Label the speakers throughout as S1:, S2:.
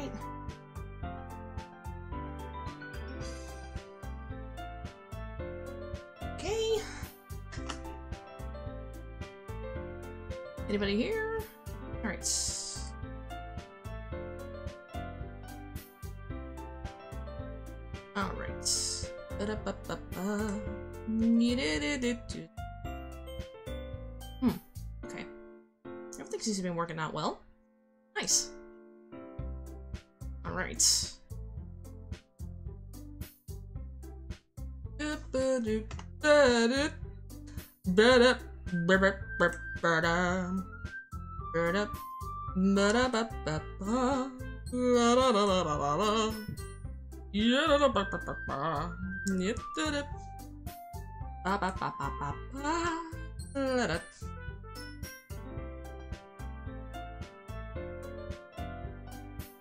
S1: right? Okay. Anybody here? Alright. Alright. Okay. Everything seems to be working out well. Nice. Alright. Let's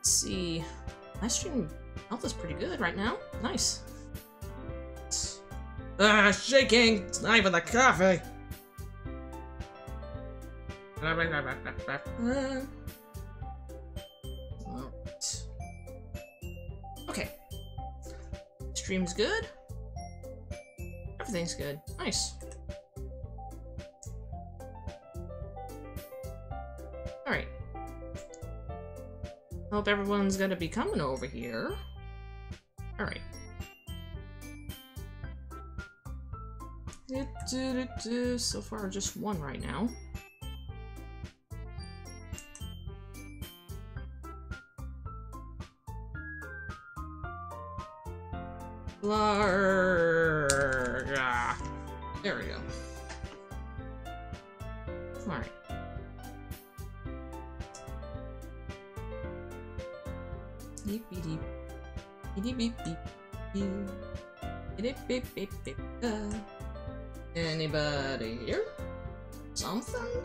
S1: see. My stream health is pretty good right now. Nice. Shaking! It's not even the coffee! Okay. Stream's good. Everything's good. Nice. Alright. Hope everyone's gonna be coming over here. Alright. So far, just one right now. Larga. There we go. Alright. Beep beep beep. Beep beep beep. Beep beep beep beep. Anybody here? Something?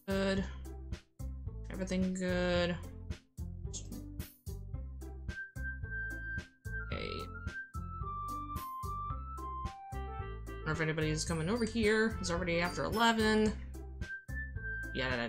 S1: Good. Everything good. Okay. I don't know if anybody's coming over here. It's already after 11. Yeah.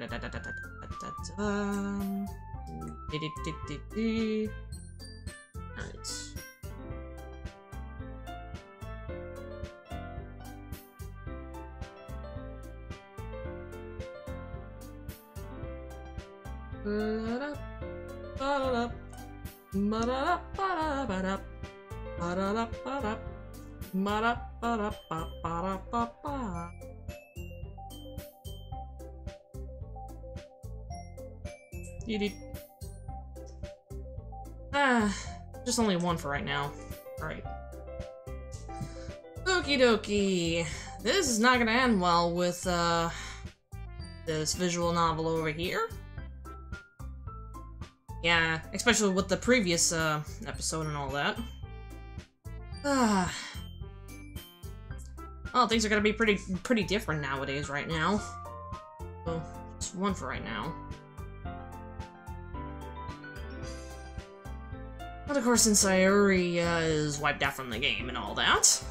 S1: Alright. Just only one for right now. Alright. Doki Doki! This is not gonna end well with, this visual novel over here. Yeah, especially with the previous, episode and all that. Oh, things are gonna be pretty different nowadays right now. So, just one for right now. But of course, since Sayuri is wiped out from the game and all that,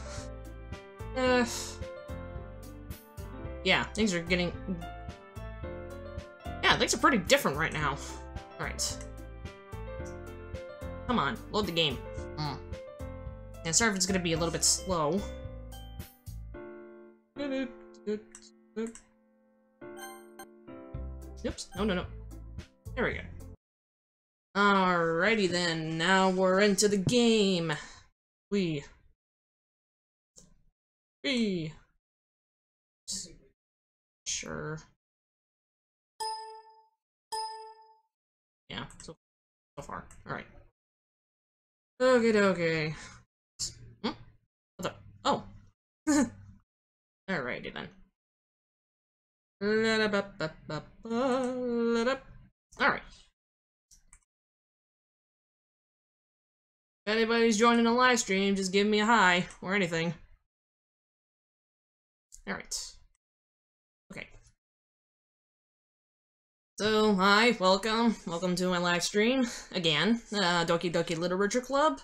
S1: yeah, things are getting... Yeah, things are pretty different right now. Alright. Come on, load the game. Yeah, sorry if it's gonna be a little bit slow. Oops, no. There we go. Alrighty then, now we're into the game. Sure. Yeah, so far. Alright. Okay. What the? Oh. Alrighty then. Alright. If anybody's joining a live stream, just give me a hi, or anything. Alright. Okay. So, hi, welcome to my live stream, again, Doki Doki Literature Club.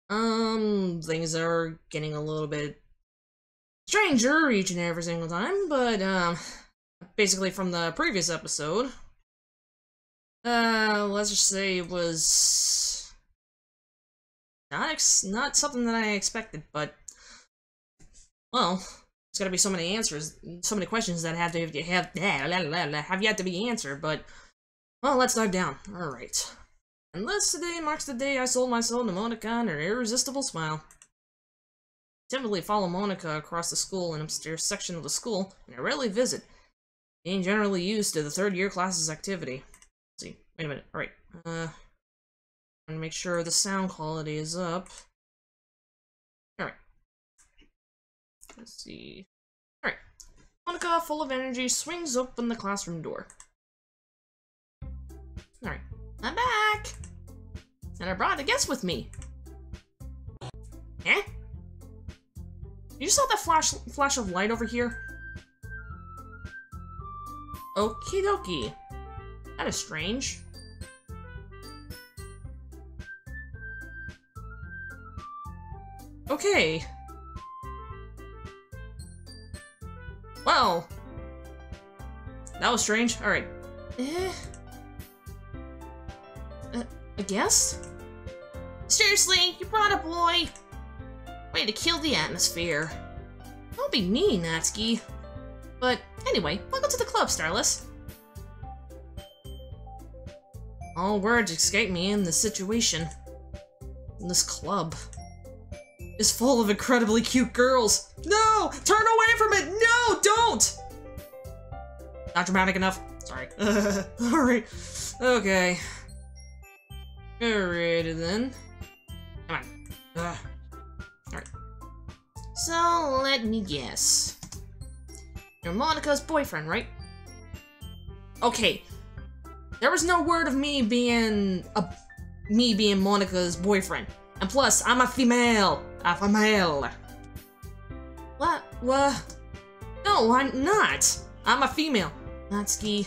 S1: Things are getting a little bit stranger each and every single time, but, basically from the previous episode, let's just say it was not something that I expected, but, well, there's gotta be so many answers, so many questions that have yet to be answered, but, well, let's dive down. Alright. And thus today marks the day I sold my soul to Monica and her irresistible smile. I typically follow Monica across the school and upstairs section of the school, and I rarely visit, being generally used to the third-year class's activity. Let's see, wait a minute, alright, I'm gonna make sure the sound quality is up. Alright. Let's see. Alright. Monica, full of energy, swings open the classroom door. Alright. I'm back! And I brought a guest with me. Eh? You saw that flash of light over here? Okie dokie. That is strange. Okay. Well. That was strange. Alright. A guest? Seriously, you brought a boy? Way to kill the atmosphere. Don't be mean, Natsuki. But anyway, welcome to the club, Starless. All words escape me in this situation. This club is full of incredibly cute girls. No! Turn away from it! No, don't! Not dramatic enough. Sorry. Alright. Okay. Alrighty then. Come on. Alright. So, let me guess. You're Monica's boyfriend, right? Okay. There was no word of me being Monica's boyfriend. And plus, I'm a female. A female. What? No, I'm not. I'm a female. Natsuki.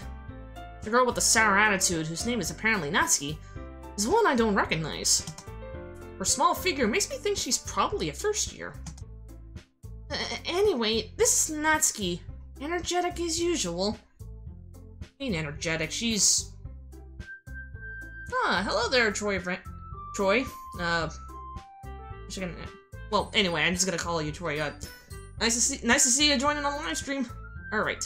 S1: The girl with the sour attitude, whose name is apparently Natsuki, is one I don't recognize. Her small figure makes me think she's probably a first year. Anyway, this is Natsuki. Energetic as usual. I mean energetic, she's... Ah, hello there, Troy. Well, anyway, I'm just gonna call you Troy. Nice to see you joining on the live stream. Alright.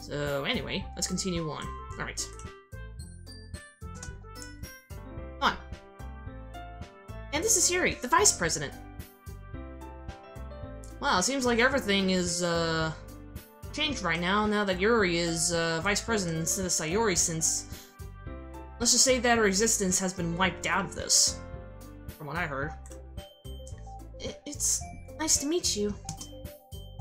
S1: So, anyway, let's continue on. Alright. On. And this is Yuri, the Vice President. Wow, it seems like everything is, changed right now that Yuri is, Vice President instead of Sayori, since... Let's just say that her existence has been wiped out of this. From what I heard. It's nice to meet you.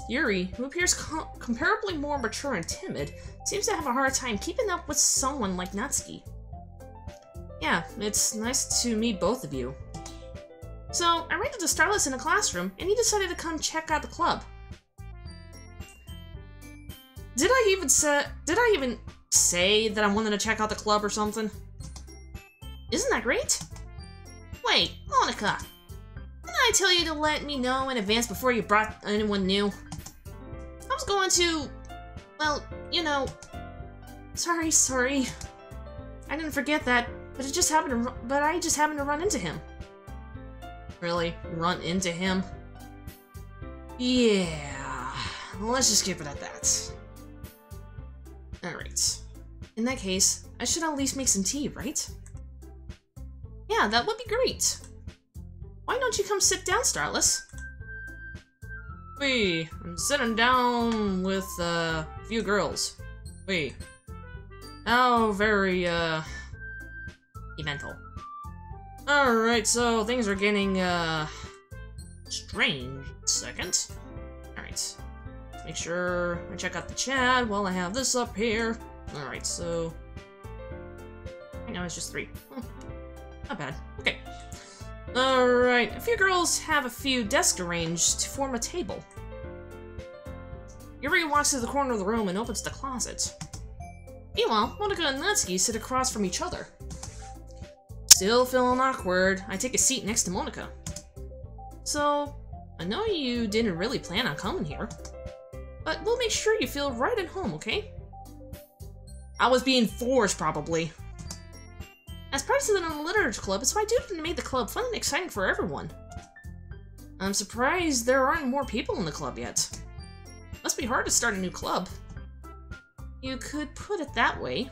S1: Yuri, who appears comparably more mature and timid, seems to have a hard time keeping up with someone like Natsuki. Yeah, it's nice to meet both of you. So, I ran into Starless in a classroom, and he decided to come check out the club. Did I even say that I wanted to check out the club or something? Isn't that great? Wait, Monica! Didn't I tell you to let me know in advance before you brought anyone new? I was going to... well, you know... Sorry. I didn't forget that, but I just happened to run into him. Really? Run into him? Yeah... let's just keep it at that. Alright. In that case, I should at least make some tea, right? Yeah, that would be great. Why don't you come sit down, Starless? Wait, I'm sitting down with, a few girls. Wait. How very, eventful. Alright, so things are getting, strange. Second. Alright. Make sure I check out the chat while I have this up here. Alright, so... I know it's just 3. Not bad. Okay. Alright, a few girls have a few desks arranged to form a table. Yuri walks to the corner of the room and opens the closet. Meanwhile, Monica and Natsuki sit across from each other. Still feeling awkward, I take a seat next to Monica. So, I know you didn't really plan on coming here, but we'll make sure you feel right at home, okay? I was being forced, probably. As president of the Literature Club, it's my duty to make the club fun and exciting for everyone. I'm surprised there aren't more people in the club yet. Must be hard to start a new club. You could put it that way.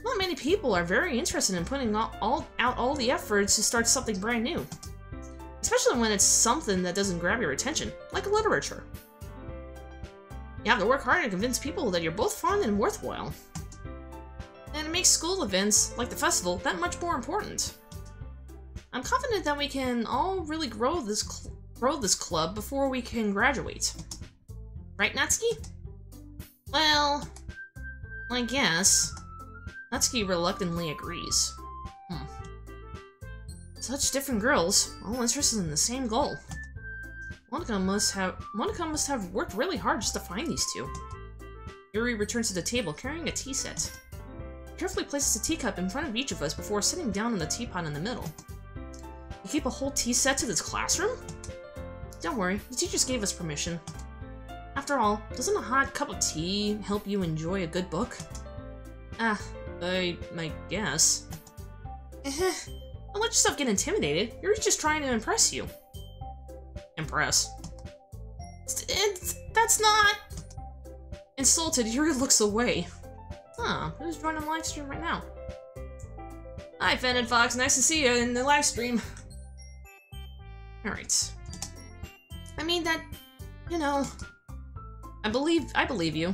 S1: Not many people are very interested in putting out all the efforts to start something brand new. Especially when it's something that doesn't grab your attention, like literature. You have to work hard to convince people that you're both fun and worthwhile. And it makes school events, like the festival, that much more important. I'm confident that we can all really grow this club before we can graduate. Right, Natsuki? Well, I guess. Natsuki reluctantly agrees. Such different girls, all interested in the same goal. Monika must have worked really hard just to find these two. Yuri returns to the table carrying a tea set. He carefully places a teacup in front of each of us before sitting down on the teapot in the middle. You keep a whole tea set to this classroom? Don't worry, the teachers gave us permission. After all, doesn't a hot cup of tea help you enjoy a good book? I guess. Don't let yourself get intimidated. Yuri's just trying to impress you. Impress? That's not... Insulted, Yuri looks away. Huh, who's joining the live stream right now? Hi, Fen and Fox, nice to see you in the live stream. Alright. I mean that, you know... I believe you.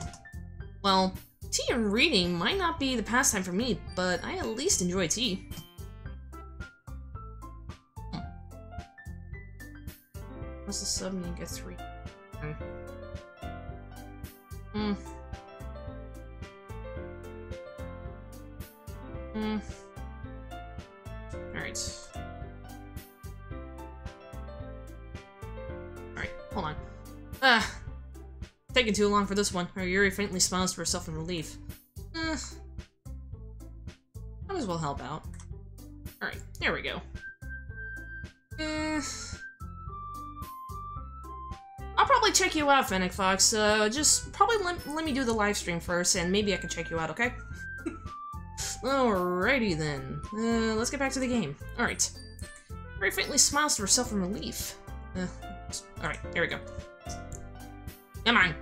S1: Well, tea and reading might not be the pastime for me, but I at least enjoy tea. What's the sub mean? Get 3. Alright. Alright, hold on. Taking too long for this one. Yuri faintly smiles to herself in relief. Might as well help out. Alright, there we go. I'll probably check you out, Fennec Fox. Just probably let me do the live stream first, and maybe I can check you out, okay? Alrighty then. Let's get back to the game. Alright. Yuri faintly smiles to herself in relief. Alright, there we go. Come on.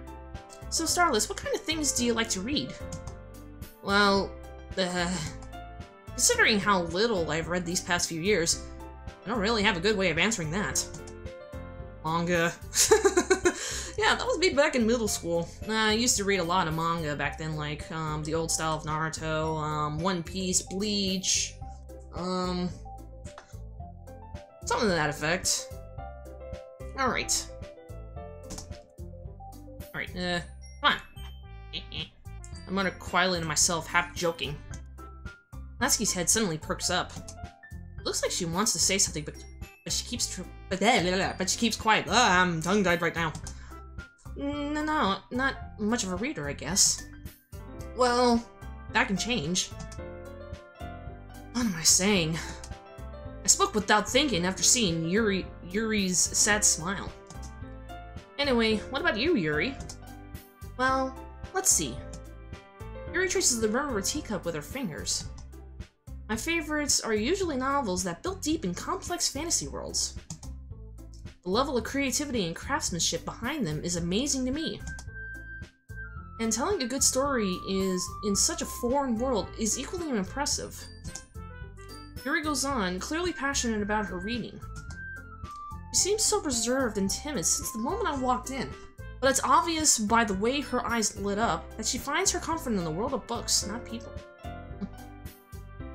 S1: So, Starless, what kind of things do you like to read? Well, considering how little I've read these past few years, I don't really have a good way of answering that. Manga. Yeah, that was me back in middle school. I used to read a lot of manga back then, like, the old style of Naruto, One Piece, Bleach, something to that effect. Alright. Alright, come on. I muttered quietly to myself, half joking. Natsuki's head suddenly perks up. Looks like she wants to say something, but she keeps quiet. I'm tongue-tied right now. No, not much of a reader, I guess. Well, that can change. What am I saying? I spoke without thinking after seeing Yuri's sad smile. Anyway, what about you, Yuri? Well, let's see. Yuri traces the rim of her teacup with her fingers. My favorites are usually novels that build deep in complex fantasy worlds. The level of creativity and craftsmanship behind them is amazing to me. And telling a good story in such a foreign world is equally impressive. Yuri goes on, clearly passionate about her reading. She seems so reserved and timid since the moment I walked in, but it's obvious by the way her eyes lit up that she finds her comfort in the world of books, not people.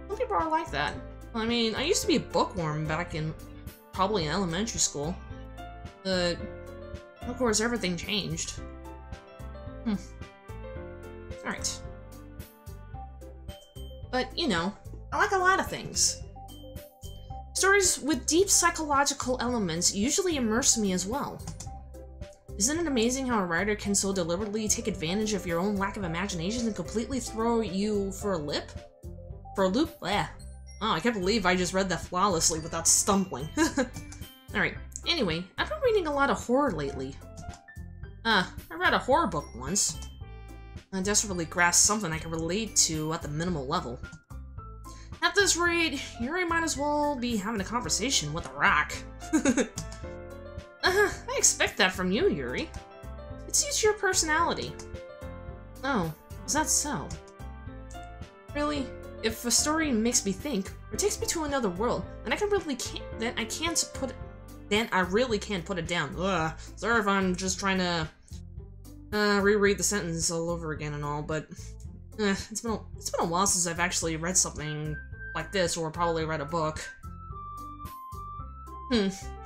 S1: Some people are like that. I mean, I used to be a bookworm back in probably elementary school. But, of course, everything changed. Alright. But, you know, I like a lot of things. Stories with deep psychological elements usually immerse me as well. Isn't it amazing how a writer can so deliberately take advantage of your own lack of imagination and completely throw you for a loop? Oh, I can't believe I just read that flawlessly without stumbling. Alright, Anyway, I've been reading a lot of horror lately. I read a horror book once. I desperately grasped something I can relate to at the minimal level. At this rate, Yuri might as well be having a conversation with a rock. I expect that from you, Yuri. It suits your personality. Oh, is that so? Really? If a story makes me think, or takes me to another world, then I really can't put it down. Ugh. Sorry if I'm just trying to reread the sentence all over again and all, but it's been a while since I've actually read something like this, or probably read a book.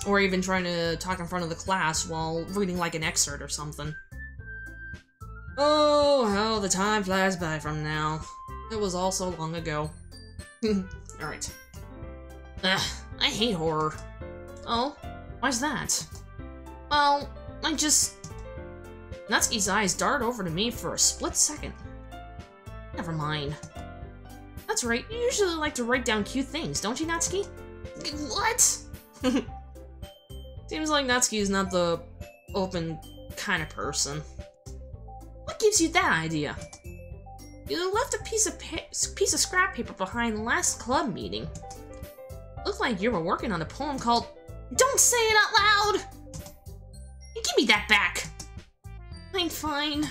S1: Or even trying to talk in front of the class while reading like an excerpt or something. Oh, how the time flies by from now. It was all so long ago. Alright. I hate horror. Oh, why's that? Well, Natsuki's eyes darted over to me for a split second. Never mind. That's right, you usually like to write down cute things, don't you, Natsuki? What? Seems like Natsuki is not the open kind of person. What gives you that idea? You left a piece of scrap paper behind last club meeting. Looked like you were working on a poem called... Don't say it out loud! You give me that back! I'm fine.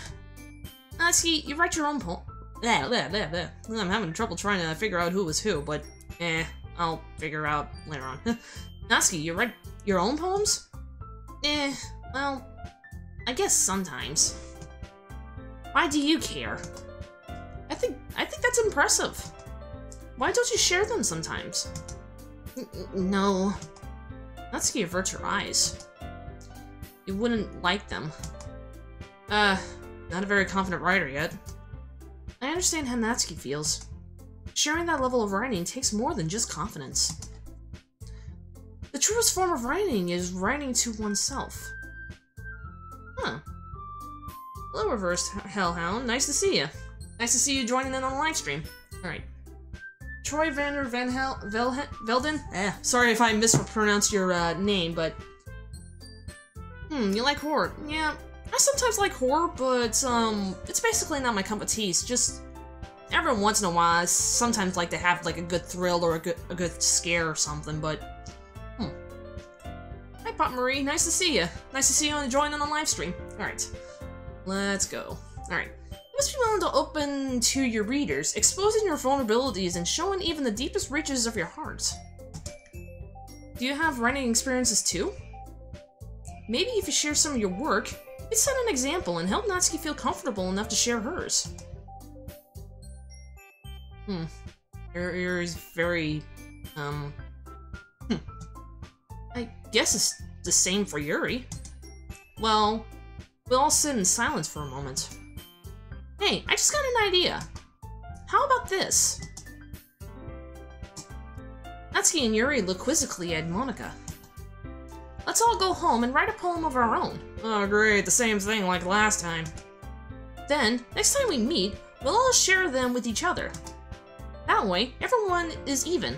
S1: Natsuki, you write your own poem. I'm having trouble trying to figure out who was who, but I'll figure out later on. Natsuki, you write your own poems? Well, I guess sometimes. Why do you care? I think that's impressive. Why don't you share them sometimes? No. Natsuki averts her eyes. You wouldn't like them. Not a very confident writer yet. I understand how Natsuki feels. Sharing that level of writing takes more than just confidence. The truest form of writing is writing to oneself. Huh. Hello, Reversed Hellhound. Nice to see you. Nice to see you joining in on the live stream. Alright. Troy Vander Van Velden? Sorry if I mispronounced your name, but... you like horror? Yeah, I sometimes like horror, but, it's basically not my cup of tea. It's just, every once in a while, I sometimes like to have, like, a good thrill or a good scare or something, but... Hi, Pop Marie. Nice to see you. Nice to see you joining on the live stream. Alright. Let's go. Alright. You must be willing to open to your readers, exposing your vulnerabilities and showing even the deepest reaches of your heart. Do you have writing experiences too? Maybe if you share some of your work, you'd set an example and help Natsuki feel comfortable enough to share hers. Yours very, I guess it's the same for Yuri. Well, we'll all sit in silence for a moment. Hey, I just got an idea. How about this? Natsuki and Yuri look quizzically at Monika. Let's all go home and write a poem of our own. Oh great, the same thing like last time. Then, next time we meet, we'll all share them with each other. That way, everyone is even.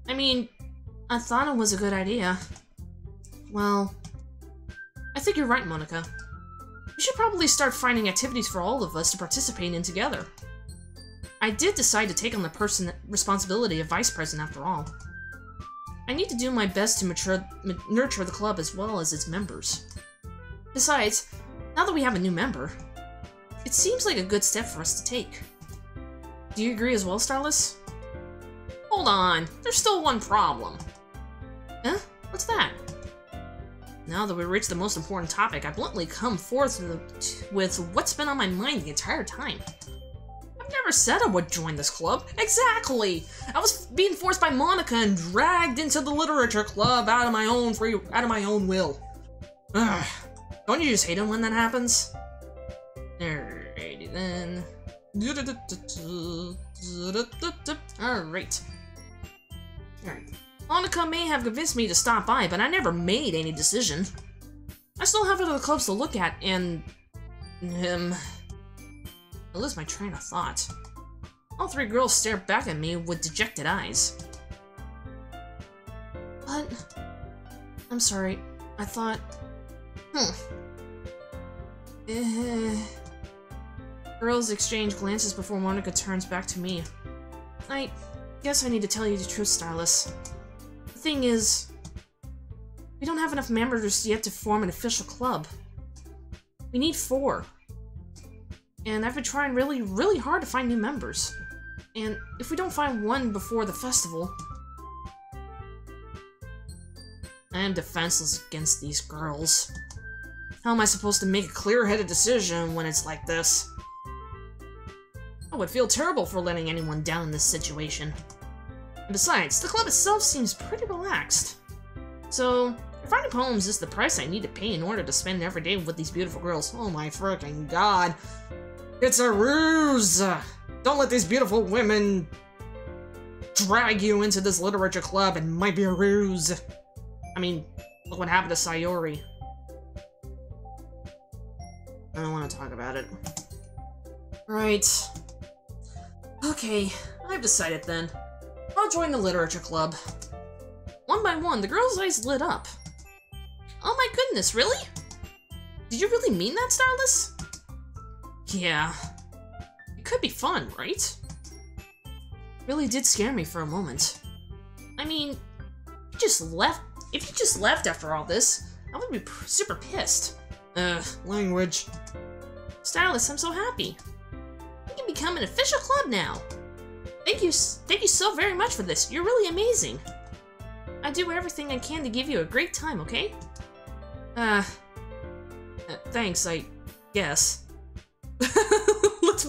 S1: I mean, I thought it was a good idea. Well, I think you're right, Monika. We should probably start finding activities for all of us to participate in together. I did decide to take on the responsibility of vice president after all. I need to do my best to nurture the club as well as its members. Besides, now that we have a new member, it seems like a good step for us to take. Do you agree as well, Starless? Hold on, there's still one problem. Huh? What's that? Now that we've reached the most important topic, I bluntly come forth with what's been on my mind the entire time. I've never said I would join this club. Exactly! I was being forced by Monika and dragged into the literature club out of my own will. Ugh. Don't you just hate it when that happens? Alrighty then. Alright. Alright. Monika may have convinced me to stop by, but I never made any decision. I still have other clubs to look at, and... I lose my train of thought. All three girls stare back at me with dejected eyes. But... I'm sorry. I thought... Girls exchange glances before Monica turns back to me. I guess I need to tell you the truth, Starless. The thing is... we don't have enough members yet to form an official club. We need 4. And I've been trying really, really hard to find new members. And if we don't find one before the festival... I am defenseless against these girls. How am I supposed to make a clear-headed decision when it's like this? I would feel terrible for letting anyone down in this situation. And besides, the club itself seems pretty relaxed. So, finding poems is the price I need to pay in order to spend every day with these beautiful girls. Oh my freaking god. It's a ruse! Don't let these beautiful women drag you into this literature club. It might be a ruse. I mean, look what happened to Sayori. I don't want to talk about it. Right. Okay, I've decided then. I'll join the literature club. One by one, the girls' eyes lit up. Oh my goodness, really? Did you really mean that, Starless? Yeah. It could be fun, right? Really did scare me for a moment. I mean, if you just left after all this, I would be super pissed. Language. Starless, I'm so happy. We can become an official club now. Thank you so very much for this. You're really amazing. I do everything I can to give you a great time, okay? Thanks, I guess. That's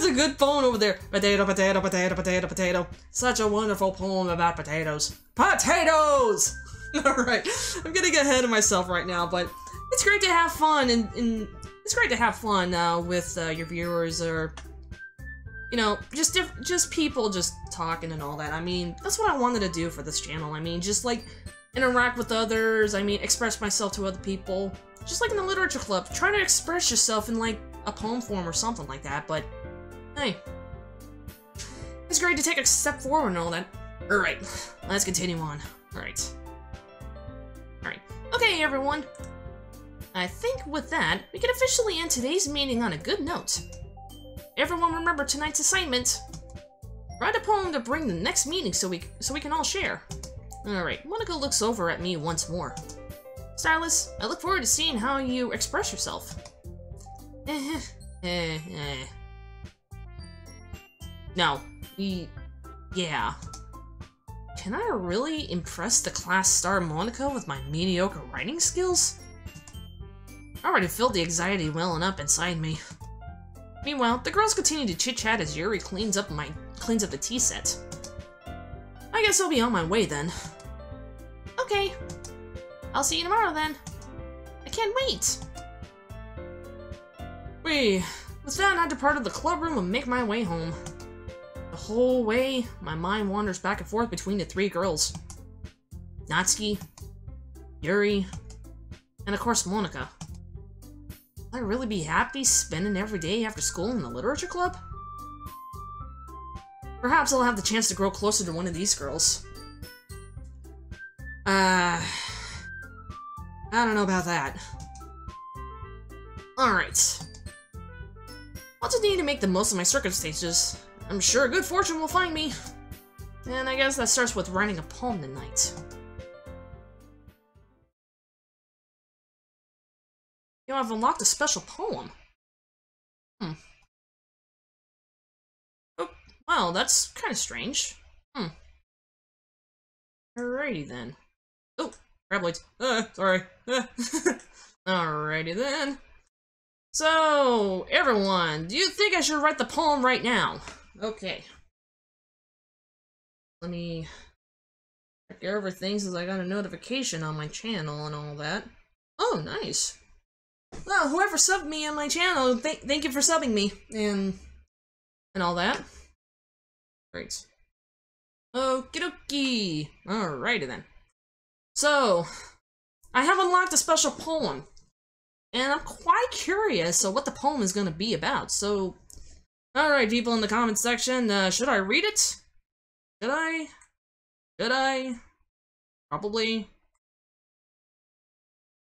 S1: a good poem over there. Potato, potato, potato, potato, potato. Such a wonderful poem about potatoes. Potatoes! Alright, I'm getting ahead of myself right now, but it's great to have fun, and it's great to have fun with your viewers, or, you know, just people just talking and all that. I mean, that's what I wanted to do for this channel. I mean, just, like, interact with others, I mean, express myself to other people. Just like in the literature club, try to express yourself in, like, a poem form or something like that, but, hey. It's great to take a step forward and all that. Alright, let's continue on. Alright. Alright. Okay, everyone. I think with that, we can officially end today's meeting on a good note. Everyone remember tonight's assignment. Write a poem to bring the next meeting so we can all share. Alright, Monica looks over at me once more. Starless, I look forward to seeing how you express yourself. No. Yeah. Can I really impress the class star Monica with my mediocre writing skills? I already felt the anxiety welling up inside me. Meanwhile, the girls continue to chit-chat as Yuri cleans up the tea set. I guess I'll be on my way then. Okay. I'll see you tomorrow then. I can't wait. With that, I departed the club room and make my way home. The whole way, my mind wanders back and forth between the 3 girls. Natsuki, Yuri, and of course Monica. Will I really be happy spending every day after school in the literature club? Perhaps I'll have the chance to grow closer to one of these girls. I don't know about that. Alright. I'll just need to make the most of my circumstances. I'm sure good fortune will find me. And I guess that starts with writing a poem tonight. You know, I've unlocked a special poem. Oh, well, that's kind of strange. Alrighty then. Oh, graboids. Sorry. Alrighty then. So, everyone, do you think I should write the poem right now? Okay. Let me check everything since I got a notification on my channel and all that. Oh, nice. Well, whoever subbed me on my channel, thank you for subbing me, and all that. Great. Okie dokie. Alrighty then. So, I have unlocked a special poem, and I'm quite curious of what the poem is going to be about, so Alright, people in the comments section, should I read it? Should I? Should I? Probably.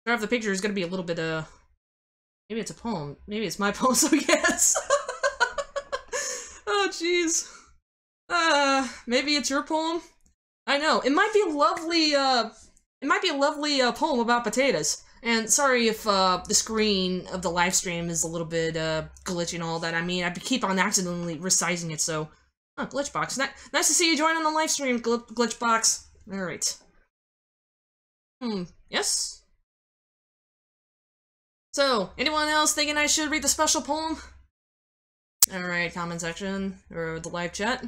S1: Sorry if the picture is gonna be a little bit, maybe it's a poem. Maybe it's my poem, so yes. Oh, jeez. Maybe it's your poem? I know. It might be a lovely, poem about potatoes. And sorry if, the screen of the live stream is a little bit, glitchy and all that. I mean, I keep on accidentally resizing it, so... Oh, Glitchbox. Nice to see you join on the live stream, Glitchbox. Alright. Yes? So, anyone else thinking I should read the special poem? Alright, comment section, or the live chat.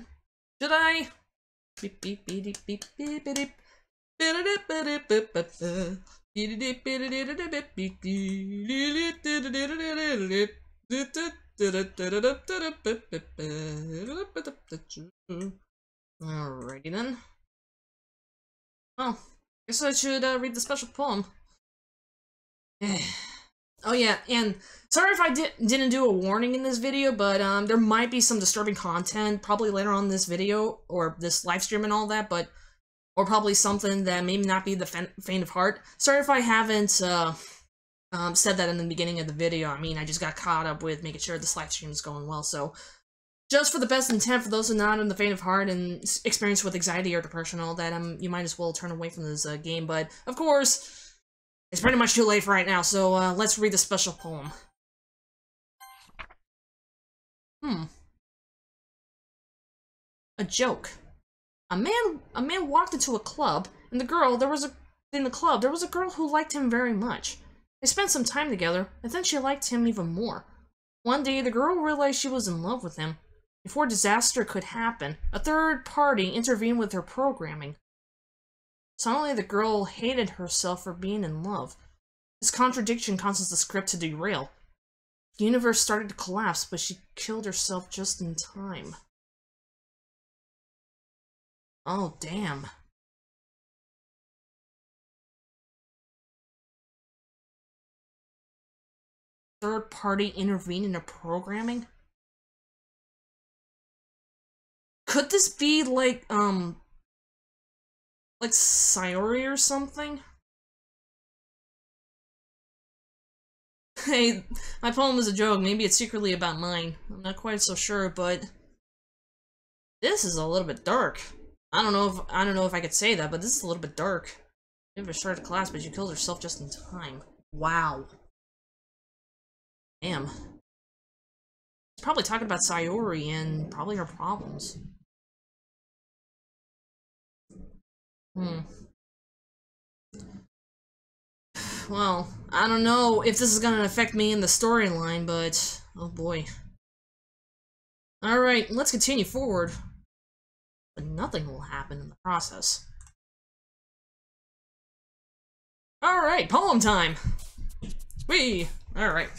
S1: Should I? Beep beep beep beep beep beep beep. Alrighty then. Well, guess I should read the special poem. Oh yeah, and sorry if I didn't do a warning in this video, but there might be some disturbing content probably later on in this video, or this live stream and all that, but or probably something that may not be the faint of heart. Sorry if I haven't said that in the beginning of the video. I mean, I just got caught up with making sure this live stream is going well, so just for the best intent, for those who are not in the faint of heart and experience with anxiety or depression and all that, you might as well turn away from this game, but of course, it's pretty much too late for right now, so let's read the special poem. A joke. A man walked into a club, and in the club there was a girl who liked him very much. They spent some time together, and then she liked him even more. One day, the girl realized she was in love with him. Before disaster could happen, a third party intervened with her programming. Suddenly, the girl hated herself for being in love. This contradiction causes the script to derail. The universe started to collapse, but she killed herself just in time. Oh, damn. Third party intervened in her programming? Could this be like Sayori or something? Hey, my poem is a joke. Maybe it's secretly about mine. I'm not quite so sure, but this is a little bit dark. I don't know if I could say that, but this is a little bit dark. Never started class, but she killed herself just in time. Wow. Damn. It's probably talking about Sayori and probably her problems. Well, I don't know if this is gonna affect me in the storyline, but oh boy. Alright, let's continue forward. But nothing will happen in the process. Alright, poem time! Whee! Alright.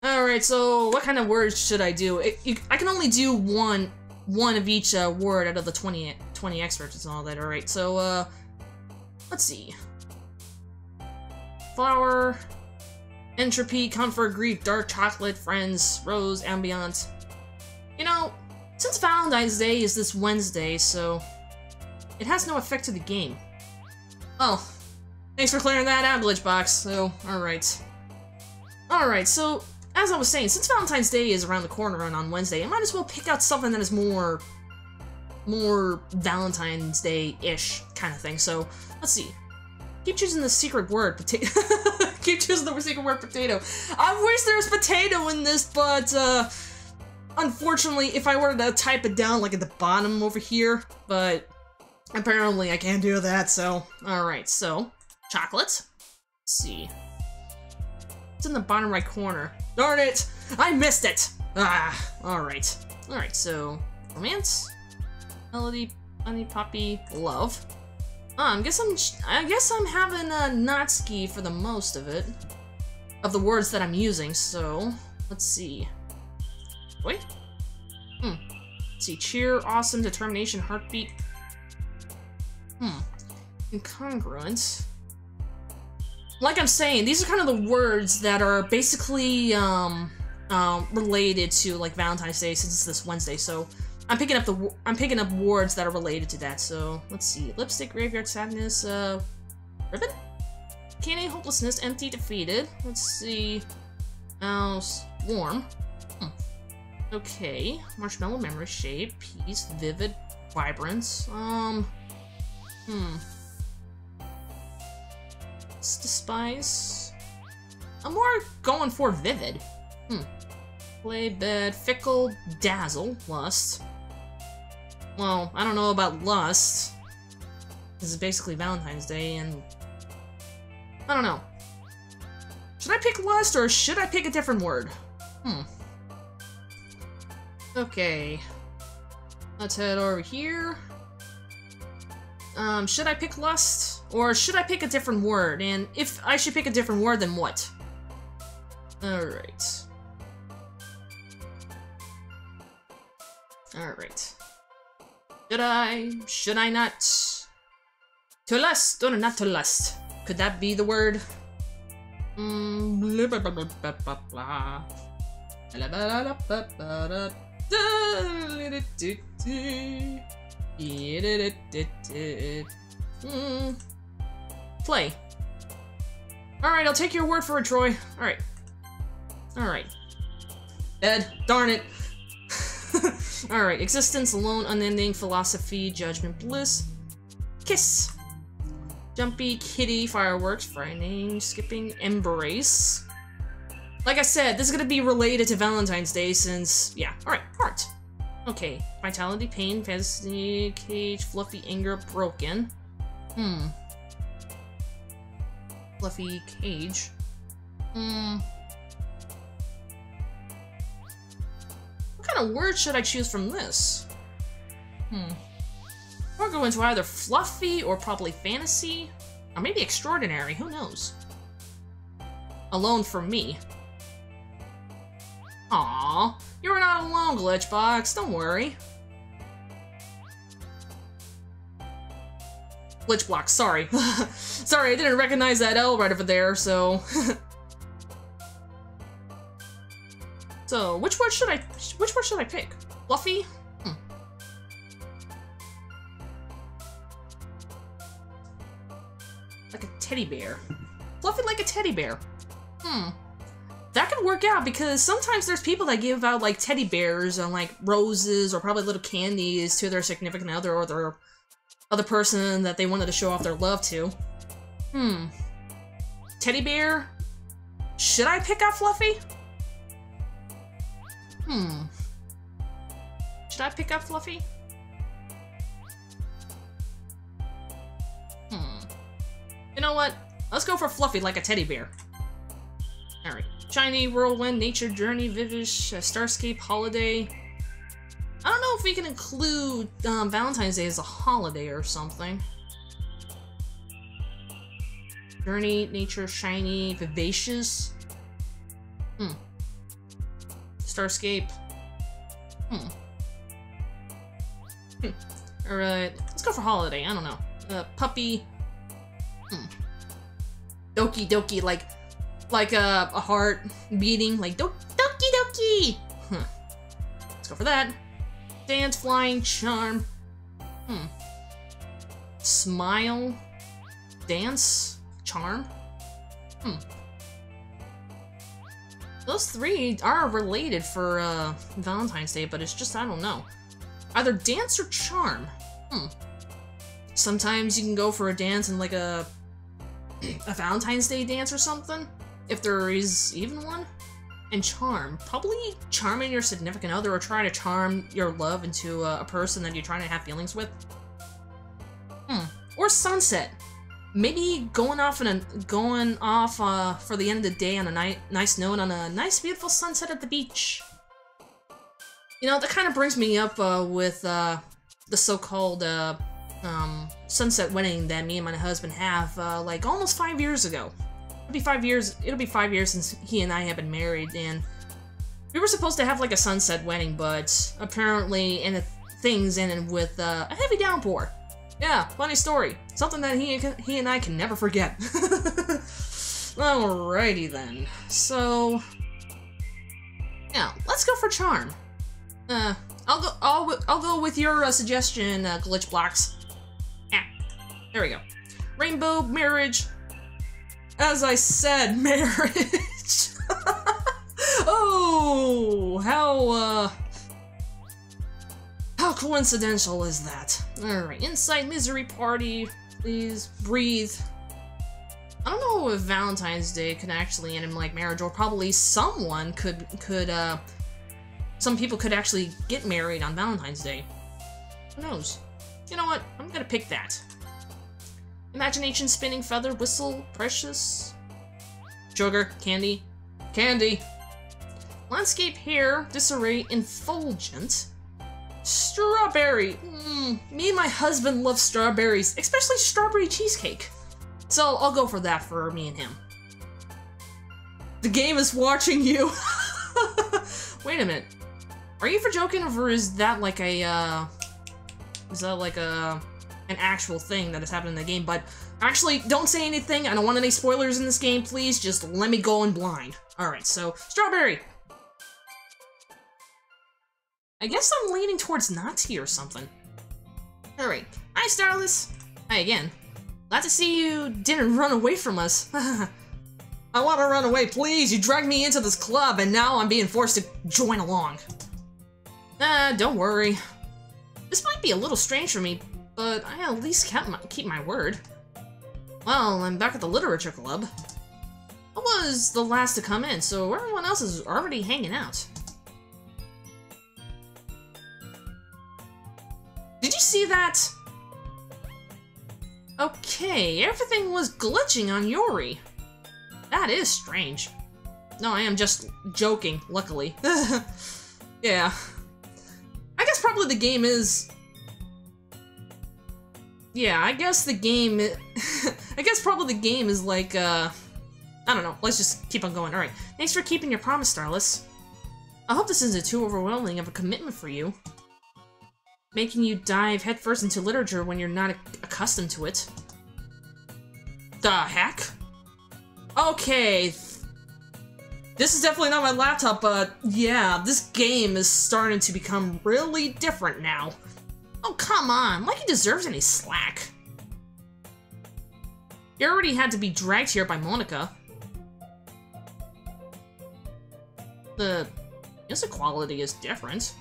S1: Alright, so what kind of words should I do? I can only do one of each word out of the 20 experts and all that. Alright, so, let's see. Flower, entropy, comfort, grief, dark chocolate, friends, rose, ambient. You know, since Valentine's Day is this Wednesday, so it has no effect to the game. Oh, thanks for clearing that out, Glitchbox. So, alright. Alright, so, as I was saying, since Valentine's Day is around the corner and on Wednesday, I might as well pick out something that is more Valentine's Day-ish kind of thing. So, let's see. Keep choosing the secret word, potato. Keep choosing the secret word, potato. I wish there was potato in this, but, unfortunately, if I were to type it down, like, at the bottom over here, but apparently I can't do that, so, alright, so, chocolate. Let's see. It's in the bottom right corner. Darn it! I missed it! Ah, alright. Alright, so, romance, melody, honey, poppy, love. I guess I'm having a Natsuki for the most of it. Of the words that I'm using, so let's see. Wait. Let's see. Cheer, awesome, determination, heartbeat. Incongruent. Like I'm saying, these are kind of the words that are basically related to like Valentine's Day since it's this Wednesday. So I'm picking up words that are related to that. So let's see: lipstick, graveyard, sadness, ribbon, candy, hopelessness, empty, defeated. Let's see, mouse, warm. Okay, marshmallow, memory, shape, peace, vivid, vibrance. Despise. I'm more going for vivid. Play, bed, fickle, dazzle, lust. Well, I don't know about lust. This is basically Valentine's Day, and I don't know. Should I pick lust, or should I pick a different word? Okay. Let's head over here. Should I pick lust? Or should I pick a different word? And if I should pick a different word, then what? Alright. Alright. Should I not? To lust or not to lust? Could that be the word? Blah, blah, blah, blah, blah, blah, blah. Blah, blah, blah, blah, blah. Play. Alright, I'll take your word for it, Troy. Alright. Alright. Ed, darn it. Alright, existence, alone, unending, philosophy, judgment, bliss, kiss. Jumpy, kitty, fireworks, frightening, skipping, embrace. Like I said, this is gonna be related to Valentine's Day since, yeah. Alright, heart. Okay, vitality, pain, fantasy, cage, fluffy, anger, broken. Fluffy, cage. What kind of word should I choose from this? I'll go into either fluffy or probably fantasy. Or maybe extraordinary, who knows? Alone for me. Aww, you're not alone, Glitchbox, don't worry. Glitchbox, sorry. Sorry, I didn't recognize that L right over there, so... So, which word should I pick? Fluffy? Like a teddy bear. Fluffy like a teddy bear. That could work out because sometimes there's people that give out like teddy bears and like roses or probably little candies to their significant other or their other person that they wanted to show off their love to. Teddy bear? Should I pick out Fluffy? Should I pick up Fluffy? You know what? Let's go for Fluffy like a teddy bear. Alright. Shiny, whirlwind, nature, journey, vivish, starscape, holiday. I don't know if we can include Valentine's Day as a holiday or something. Journey, nature, shiny, vivacious. Starscape. Alright, let's go for holiday, I don't know. Puppy. Doki Doki, like a heart beating, like Doki Doki! Let's go for that. Dance, flying, charm. Smile. Dance. Charm. Those three are related for Valentine's Day, but it's just, I don't know. Either dance or charm. Sometimes you can go for a dance and like a Valentine's Day dance or something, if there is even one. And charm. Probably charming your significant other or trying to charm your love into a person that you're trying to have feelings with. Or sunset. Maybe going off for the end of the day on a nice note on a nice beautiful sunset at the beach. You know, that kind of brings me up with the so-called sunset wedding that me and my husband have like almost 5 years ago. It'll be 5 years since he and I have been married, and we were supposed to have like a sunset wedding, but apparently things ended with a heavy downpour. Yeah, funny story. Something that he and I can never forget. Alrighty then. So Yeah, let's go for charm. I'll go with your suggestion, Glitch Blocks. Yeah, there we go. Rainbow, marriage. As I said, marriage. Oh, how coincidental is that? Alright, Insight, Misery Party, please, breathe. I don't know if Valentine's Day could actually end in, like, marriage, or probably someone some people could actually get married on Valentine's Day. Who knows? You know what? I'm gonna pick that. Imagination, spinning, feather, whistle, precious. Sugar, candy. Candy! Landscape, hair, disarray, effulgent. Strawberry. Me and my husband love strawberries, especially strawberry cheesecake. So I'll go for that for me and him. The game is watching you. Wait a minute. Are you for joking, or is that like an actual thing that has happened in the game? But actually, don't say anything. I don't want any spoilers in this game, please. Just let me go in blind. Alright, so, strawberry! I guess I'm leaning towards Nazi or something. Alright. Hi, Starless! Hi again. Glad to see you didn't run away from us. I want to run away, please! You dragged me into this club, and now I'm being forced to join along. Don't worry. This might be a little strange for me, but I at least keep my word. Well, I'm back at the literature club. I was the last to come in, so everyone else is already hanging out. Did you see that? Okay, everything was glitching on Yori. That is strange. No, I am just joking, luckily. Yeah. I guess probably the game is... Yeah, I guess the game... I guess probably the game is like, I don't know, let's just keep on going. Alright, thanks for keeping your promise, Starless. I hope this isn't too overwhelming of a commitment for you. Making you dive headfirst into literature when you're not accustomed to it. The heck? Okay. This is definitely not my laptop, but yeah, this game is starting to become really different now. Oh, come on, like he deserves any slack. You already had to be dragged here by Monica. The music quality is different.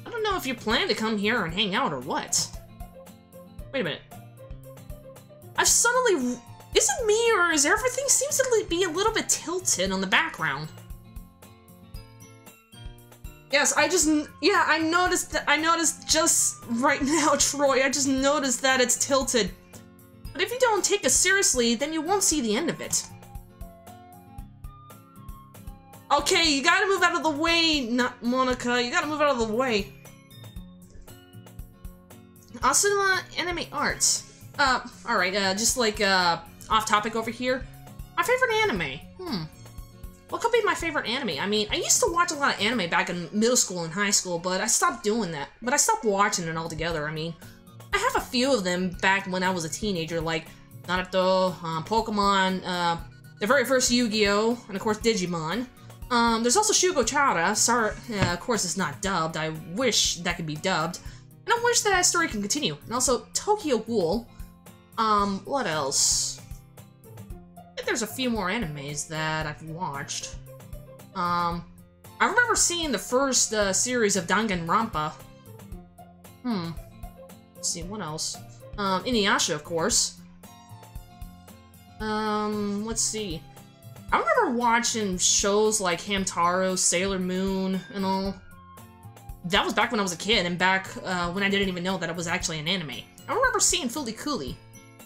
S1: I don't know if you plan to come here and hang out or what. Wait a minute. I've suddenly... Is it me, or is everything seems to be a little bit tilted on the background? Yes, yeah, I noticed just right now, Troy, I just noticed that it's tilted. But if you don't take it seriously, then you won't see the end of it. Okay, you gotta move out of the way, Monica, you gotta move out of the way. Asuna anime arts. Alright, just like, off topic over here. My favorite anime. What could be my favorite anime? I mean, I used to watch a lot of anime back in middle school and high school, but I stopped doing that. But I stopped watching it altogether. I mean, I have a few of them back when I was a teenager, like Naruto, Pokemon, the very first Yu-Gi-Oh!, and of course Digimon. There's also Shugo Chara. Sorry, of course it's not dubbed. I wish that could be dubbed. And I wish that story can continue. And also Tokyo Ghoul. What else? I think there's a few more animes that I've watched. I remember seeing the first series of Danganronpa. Let's see, what else? Inuyasha, of course. Let's see. I remember watching shows like Hamtaro, Sailor Moon, and all. That was back when I was a kid, and back when I didn't even know that it was actually an anime. I remember seeing Fooly Cooly.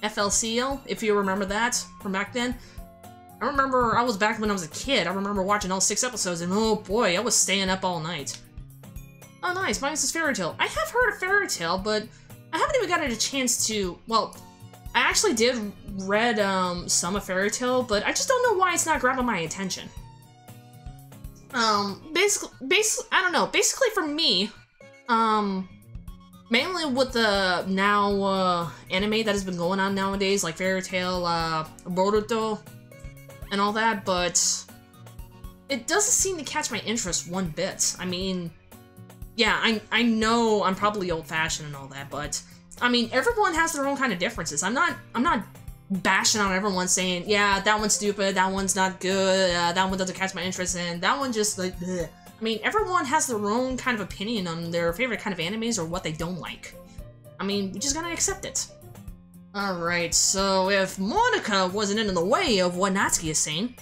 S1: FLCL, if you remember that from back then. I remember I was back when I was a kid. I remember watching all 6 episodes, and oh boy, I was staying up all night. Oh nice, mine is Fairy Tail. I have heard of Fairy Tail, but I haven't even gotten a chance to, well, I actually did read some of Fairy Tail, but I just don't know why it's not grabbing my attention. Basically, I don't know, basically for me, mainly with the now, anime that has been going on nowadays, like Fairy Tail, Boruto, and all that, but it doesn't seem to catch my interest one bit. I mean, yeah, I know I'm probably old-fashioned and all that, but I mean, everyone has their own kind of differences. I'm not bashing on everyone saying, yeah, that one's stupid, that one's not good, that one doesn't catch my interest, and that one just like, bleh. I mean, everyone has their own kind of opinion on their favorite kind of animes or what they don't like. I mean, we just gotta accept it. Alright, so if Monica wasn't in the way of what Natsuki is saying,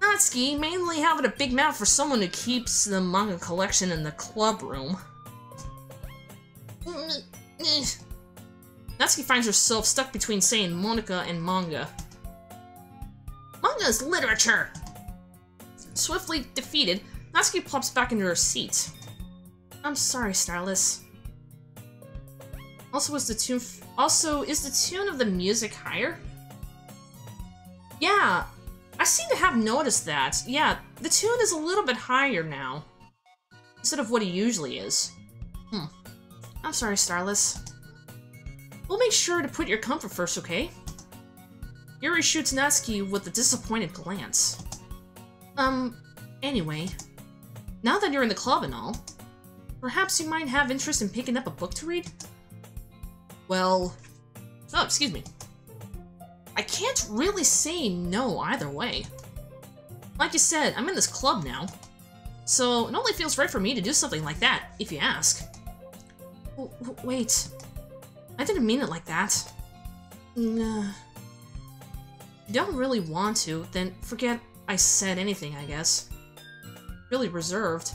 S1: Natsuki mainly having a big mouth for someone who keeps the manga collection in the club room. Natsuki finds herself stuck between saying Monica and manga. Manga is literature! Swiftly defeated, Natsuki plops back into her seat. I'm sorry, Starless. Also, is the tune of the music higher? Yeah, I seem to have noticed that. Yeah, the tune is a little bit higher now, instead of what it usually is. I'm sorry, Starless. We'll make sure to put your comfort first, okay? Yuri shoots Natsuki with a disappointed glance. Anyway, now that you're in the club and all, perhaps you might have interest in picking up a book to read? Well... Oh, excuse me. I can't really say no either way. Like you said, I'm in this club now, so it only feels right for me to do something like that, if you ask. Wait. I didn't mean it like that. Nah. If you don't really want to, then forget I said anything, I guess. Really reserved.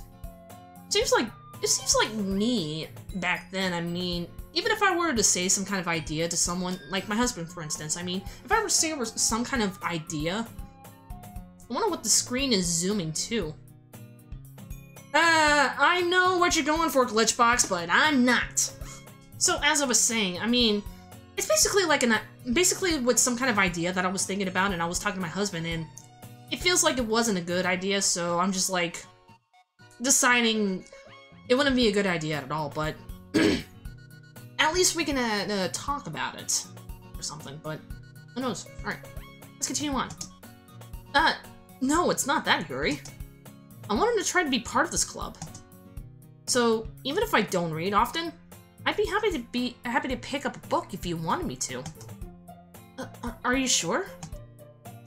S1: It seems like me back then. I mean, even if I were to say some kind of idea to someone, like my husband, for instance, I mean, if I were to say some kind of idea, I wonder what the screen is zooming to. I know what you're going for, Glitchbox, but I'm not. So, as I was saying, I mean, it's basically like basically with some kind of idea that I was thinking about, and I was talking to my husband, and it feels like it wasn't a good idea, so I'm just like deciding it wouldn't be a good idea at all, but at least we can talk about it or something, but who knows. Alright, let's continue on. No, it's not that, Yuri. I wanted to try to be part of this club. So, even if I don't read often, I'd be happy to pick up a book if you wanted me to. Are you sure?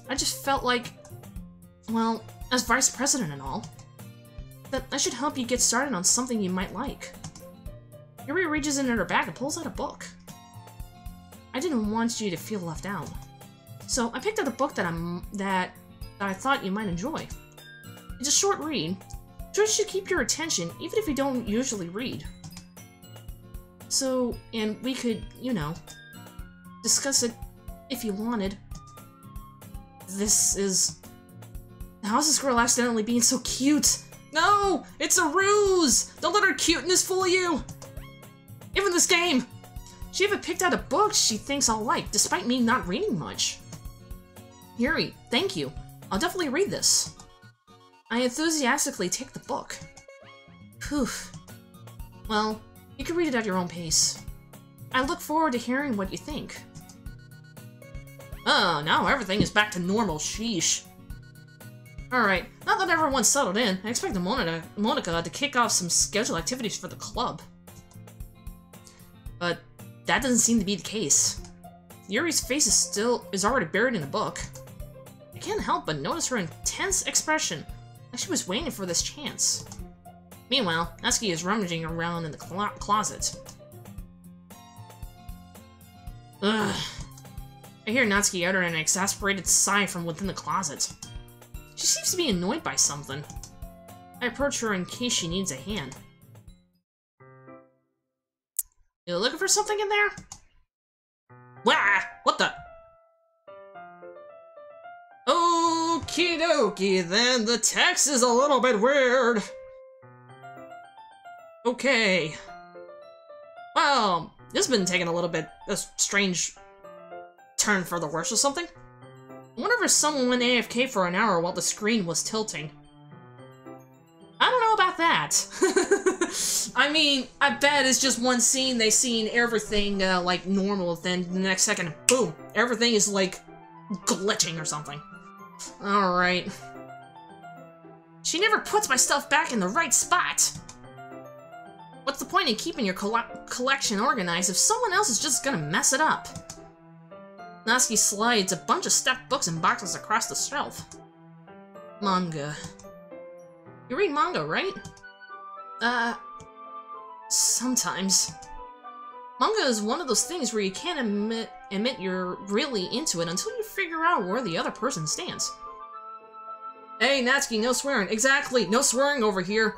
S1: I just felt like, well, as vice president and all, that I should help you get started on something you might like. Yuri reaches into her bag and pulls out a book. I didn't want you to feel left out, so I picked out a book that I thought you might enjoy. It's a short read, so it should keep your attention even if you don't usually read. So, and we could, you know, discuss it if you wanted. This is... How's this girl accidentally being so cute? No! It's a ruse! Don't let her cuteness fool you! Even this game! She even picked out a book she thinks I'll like, despite me not reading much. Yuri, thank you. I'll definitely read this. I enthusiastically take the book. Poof. Well, you can read it at your own pace. I look forward to hearing what you think. Oh, now everything is back to normal, sheesh. Alright, now that everyone's settled in, I expect Monica to kick off some scheduled activities for the club. But that doesn't seem to be the case. Yuri's face is already buried in the book. I can't help but notice her intense expression, like she was waiting for this chance. Meanwhile, Natsuki is rummaging around in the closet. Ugh. I hear Natsuki utter an exasperated sigh from within the closet. She seems to be annoyed by something. I approach her in case she needs a hand. You looking for something in there? Wah! What the? Okie dokie, then the text is a little bit weird. Okay. Well, this has been taking a little bit a strange turn for the worse or something. I wonder if someone went AFK for an hour while the screen was tilting. I don't know about that. I mean, I bet it's just one scene, they seen everything, like, normal, then the next second, boom, everything is, like, glitching or something. Alright. She never puts my stuff back in the right spot! What's the point in keeping your collection organized if someone else is just gonna mess it up? Natsuki slides a bunch of stacked books and boxes across the shelf. Manga. You read manga, right? Sometimes. Manga is one of those things where you can't admit you're really into it until you figure out where the other person stands. Hey, Natsuki, no swearing. Exactly, no swearing over here.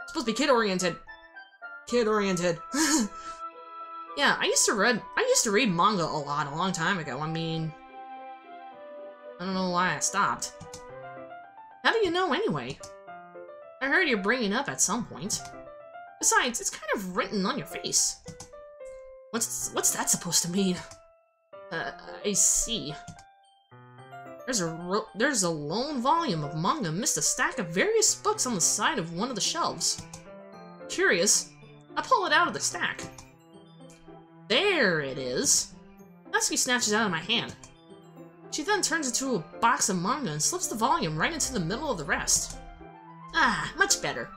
S1: It's supposed to be kid-oriented. Kid-oriented. Yeah, I used to read manga a long time ago. I mean, I don't know why I stopped. How do you know anyway? I heard you're bringing up at some point. Besides, it's kind of written on your face. What's that supposed to mean? I see. There's a lone volume of manga amidst a stack of various books on the side of one of the shelves. Curious, I pull it out of the stack. There it is. Natsuki snatches it out of my hand. She then turns into a box of manga and slips the volume right into the middle of the rest. Ah, much better.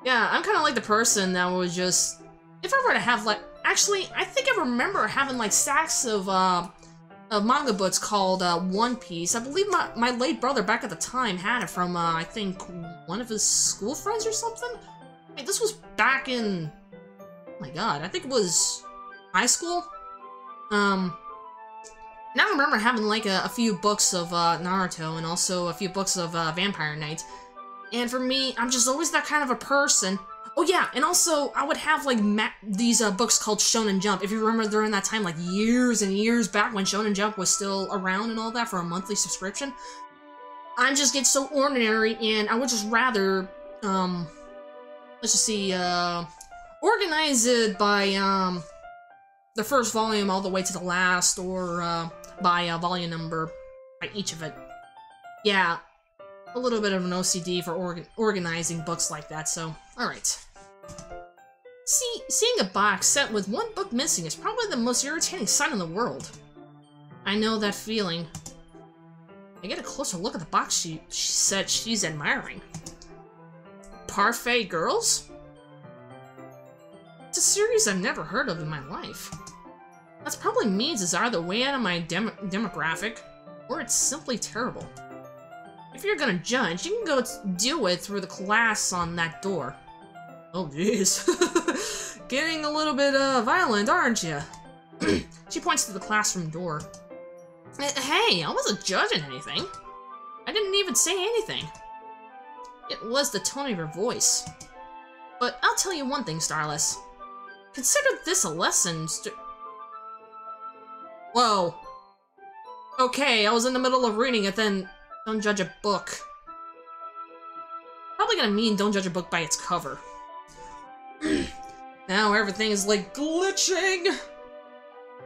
S1: Yeah, I'm kind of like the person that would just... If I were to have, like... Actually, I think I remember having, like, stacks of manga books called One Piece. I believe my late brother back at the time had it from, I think, one of his school friends or something? I mean, this was back in... Oh my god, I think it was high school? Now I remember having, like, a few books of Naruto and also a few books of Vampire Knight. And for me, I'm just always that kind of a person. Oh yeah, and also, I would have, like, these books called Shonen Jump. If you remember during that time, like, years and years back when Shonen Jump was still around and all that for a monthly subscription. I just get so ordinary, and I would just rather, let's just see, organize it by, the first volume all the way to the last, or, by volume number, by each of it. Yeah, a little bit of an OCD for organizing books like that, so, alright. Seeing a box set with one book missing is probably the most irritating sight in the world. I know that feeling. I get a closer look at the box she said she's admiring. Parfait Girls? It's a series I've never heard of in my life. That probably means it's either way out of my demographic, or it's simply terrible. If you're gonna judge, you can go do it through the class on that door. Oh jeez. Getting a little bit violent, aren't you? She points to the classroom door. Hey, I wasn't judging anything. I didn't even say anything. It was the tone of your voice. But I'll tell you one thing, Starless. Consider this a lesson. Whoa. Okay, I was in the middle of reading it, then don't judge a book. Probably gonna mean don't judge a book by its cover. Now everything is like glitching.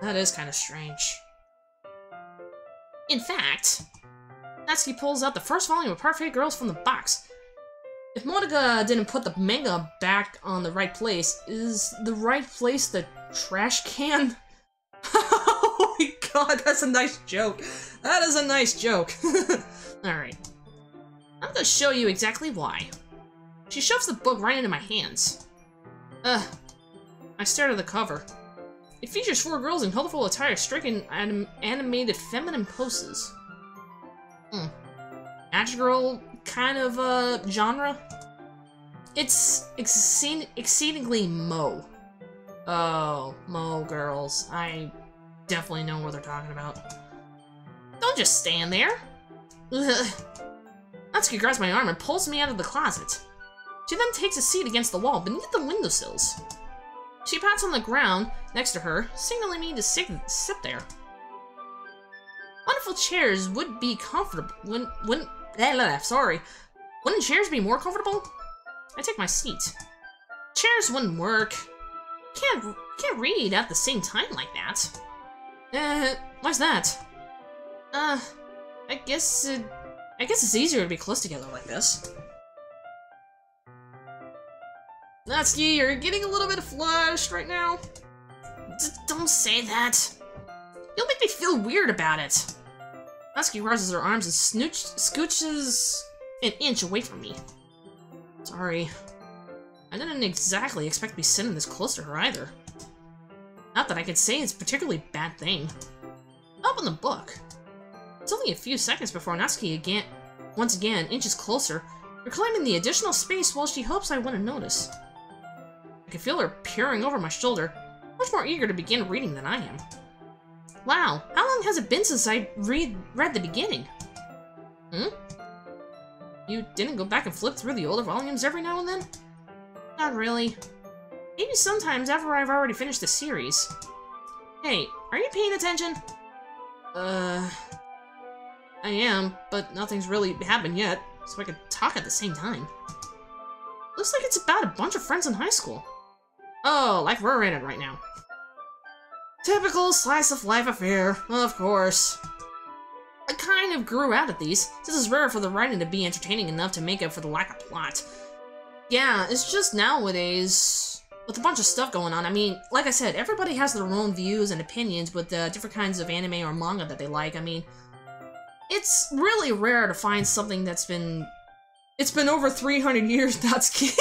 S1: That is kind of strange. In fact, Natsuki pulls out the first volume of Parfait Girls from the box. If Monica didn't put the manga back on the right place, is the right place the trash can? Oh my god, that's a nice joke. That is a nice joke. Alright. I'm gonna show you exactly why. She shoves the book right into my hands. I stared at the cover. It features 4 girls in colorful attire striking animated feminine poses. Magic girl kind of genre? It's exceedingly Mo. Oh, Mo girls. I definitely know what they're talking about. Don't just stand there. Natsuki grabs my arm and pulls me out of the closet. She then takes a seat against the wall beneath the windowsills. She pats on the ground next to her, signaling me to sit there. Wonderful chairs would be comfortable. Wouldn't chairs be more comfortable? I take my seat. Chairs wouldn't work. Can't read at the same time like that. Why's that? I guess it's easier to be close together like this. Natsuki, you're getting a little bit flushed right now. Don't say that. You'll make me feel weird about it. Natsuki raises her arms and scooches an inch away from me. Sorry. I didn't exactly expect to be sitting this close to her either. Not that I can say it's a particularly bad thing. Open the book. It's only a few seconds before Natsuki once again inches closer, reclaiming the additional space while she hopes I wouldn't notice. I can feel her peering over my shoulder, much more eager to begin reading than I am. Wow, how long has it been since I read the beginning? You didn't go back and flip through the older volumes every now and then? Not really. Maybe sometimes after I've already finished the series. Hey, are you paying attention? I am, but nothing's really happened yet, so I could talk at the same time. Looks like it's about a bunch of friends in high school. Oh, like we're in it right now. Typical slice-of-life affair, of course. I kind of grew out of these, since it's rare for the writing to be entertaining enough to make up for the lack of plot. Yeah, it's just nowadays, with a bunch of stuff going on, I mean, like I said, everybody has their own views and opinions with different kinds of anime or manga that they like. I mean, it's really rare to find something that's been... It's been over 300 years, Natsuki.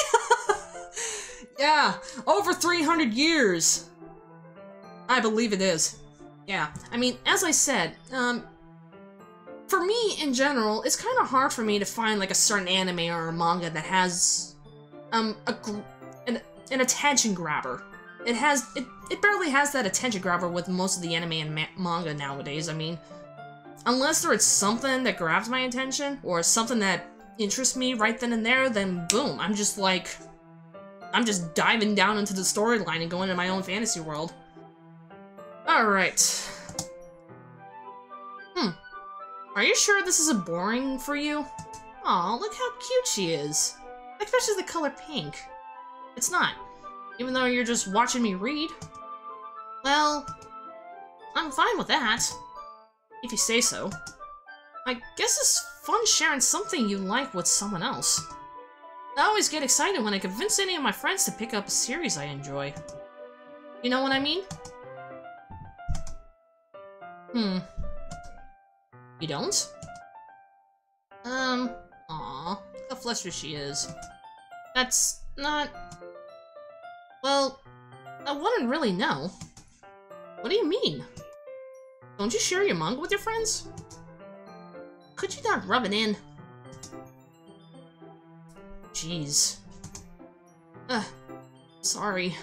S1: Yeah, over 300 years! I believe it is. Yeah, I mean, as I said, for me, in general, it's kind of hard for me to find, like, a certain anime or a manga that has, an attention grabber. It barely has that attention grabber with most of the anime and manga nowadays. I mean, unless there is something that grabs my attention, or something that interests me right then and there, then boom, I'm just diving down into the storyline and going into my own fantasy world. Alright. Are you sure this isn't boring for you? Aw, look how cute she is. Especially the color pink. It's not. Even though you're just watching me read. Well, I'm fine with that. If you say so. I guess it's fun sharing something you like with someone else. I always get excited when I convince any of my friends to pick up a series I enjoy. You know what I mean? You don't? Aw, look how flustered she is. That's not... Well, I wouldn't really know. What do you mean? Don't you share your manga with your friends? Could you not rub it in? Jeez. Sorry.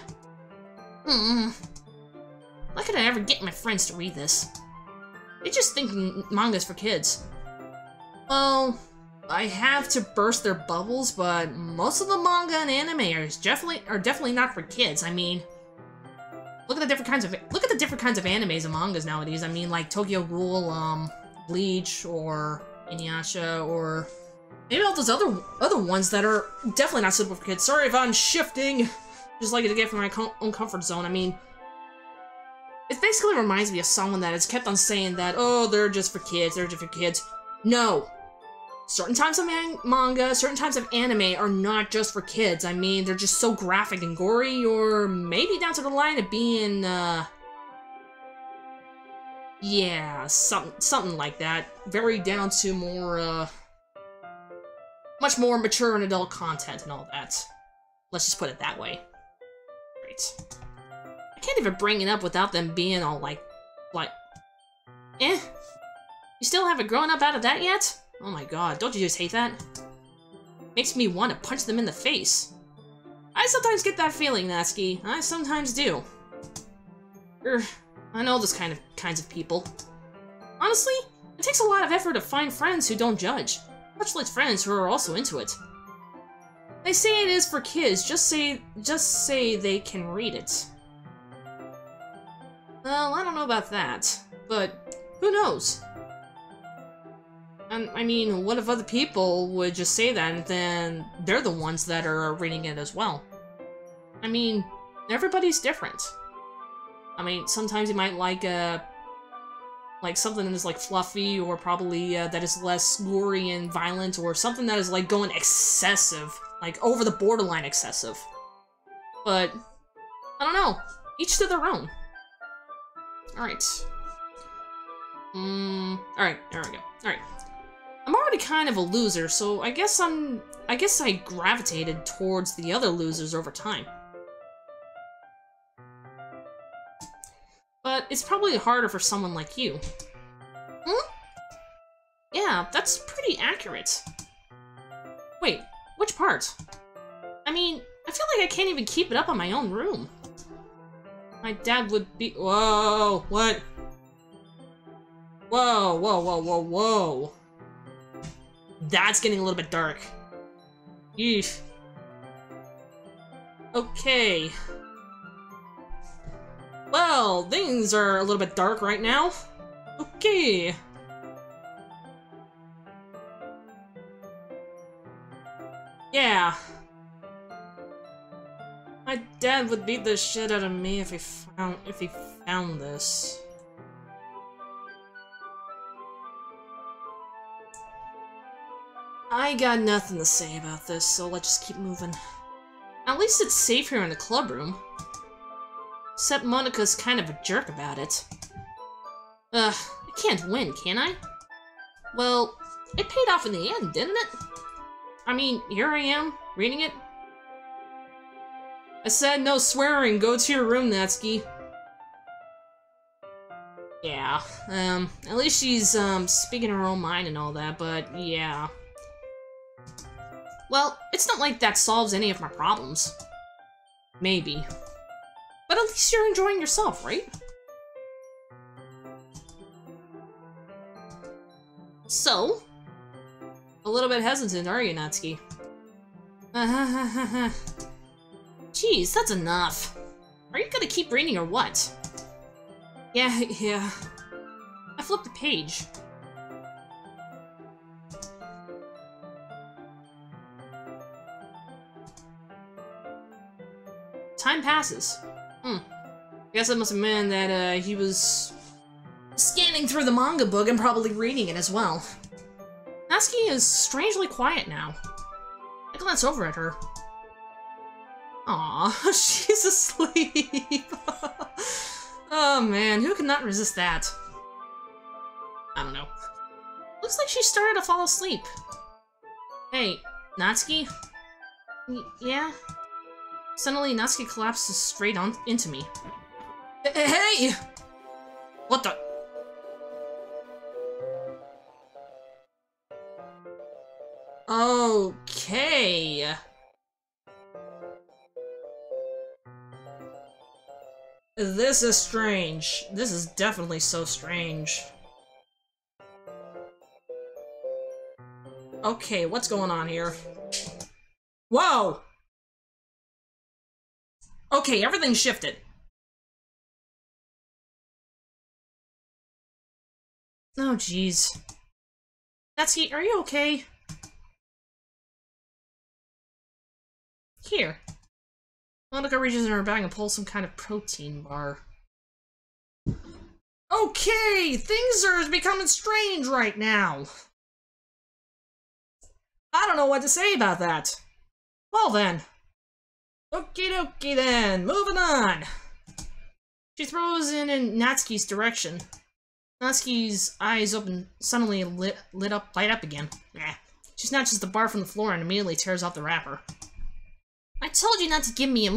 S1: Why could I ever get my friends to read this? They just think manga's for kids. Well, I have to burst their bubbles, but most of the manga and anime are definitely not for kids. I mean, look at the different kinds of animes and mangas nowadays. I mean, like Tokyo Ghoul, Bleach, or Inuyasha, or maybe all those other ones that are definitely not suitable for kids. Sorry if I'm shifting. Just like to get from my own comfort zone. I mean, it basically reminds me of someone that has kept on saying that, oh, they're just for kids, they're just for kids. No. Certain types of manga, certain types of anime are not just for kids. I mean, they're just so graphic and gory, or maybe down to the line of being, yeah, something like that. Very down to more, much more mature and adult content and all that. Let's just put it that way. Great. I can't even bring it up without them being all like, eh? You still haven't grown up out of that yet? Oh my god, don't you just hate that? Makes me want to punch them in the face. I sometimes get that feeling, Natsuki. I sometimes do. I know those kinds of people. Honestly, it takes a lot of effort to find friends who don't judge, much like friends who are also into it. They say it is for kids, just say they can read it. Well, I don't know about that, but who knows? And I mean, what if other people would just say that and then they're the ones that are reading it as well? I mean, everybody's different. I mean, sometimes you might like something that is like fluffy, or probably that is less gory and violent, or something that is like going excessive, like over the borderline excessive. But I don't know. Each to their own. Alright. Alright, there we go. Alright. I'm already kind of a loser, so I guess I gravitated towards the other losers over time. But it's probably harder for someone like you. Hmm? Yeah, that's pretty accurate. Wait, which part? I mean, I feel like I can't even keep it up on my own room. My dad would be— Whoa, what? Whoa, whoa, whoa, whoa, whoa. That's getting a little bit dark. Yeesh. Okay. Well, things are a little bit dark right now. Okay. Yeah. My dad would beat the shit out of me if he found this. I got nothing to say about this, so let's just keep moving. At least it's safe here in the club room. Except Monica's kind of a jerk about it. I can't win, can I? Well, it paid off in the end, didn't it? I mean, here I am, reading it. I said no swearing, go to your room, Natsuki. Yeah, at least she's, speaking her own mind and all that, but yeah. Well, it's not like that solves any of my problems. Maybe. But at least you're enjoying yourself, right? So? A little bit hesitant, are you, Natsuki? Jeez, that's enough. Are you gonna keep reading or what? Yeah. I flipped the page. Time passes. Guess it must have meant that, he was scanning through the manga book and probably reading it as well. Natsuki is strangely quiet now. I glance over at her. Aw, she's asleep. Oh man, who could not resist that? I don't know. Looks like she started to fall asleep. Hey, Natsuki? Yeah? Suddenly, Natsuki collapses straight on into me. Hey! What the? Okay. This is strange. This is definitely so strange. Okay, what's going on here? Whoa! Okay, everything shifted. Oh, jeez. Natsuki, are you okay? Here. Monica reaches in her bag and pulls some kind of protein bar. Okay, things are becoming strange right now. I don't know what to say about that. Well then. Okie dokie then, moving on. She throws in Natsuki's direction. Natsuki's eyes open, suddenly light up again. She snatches the bar from the floor and immediately tears off the wrapper. I told you not to give me a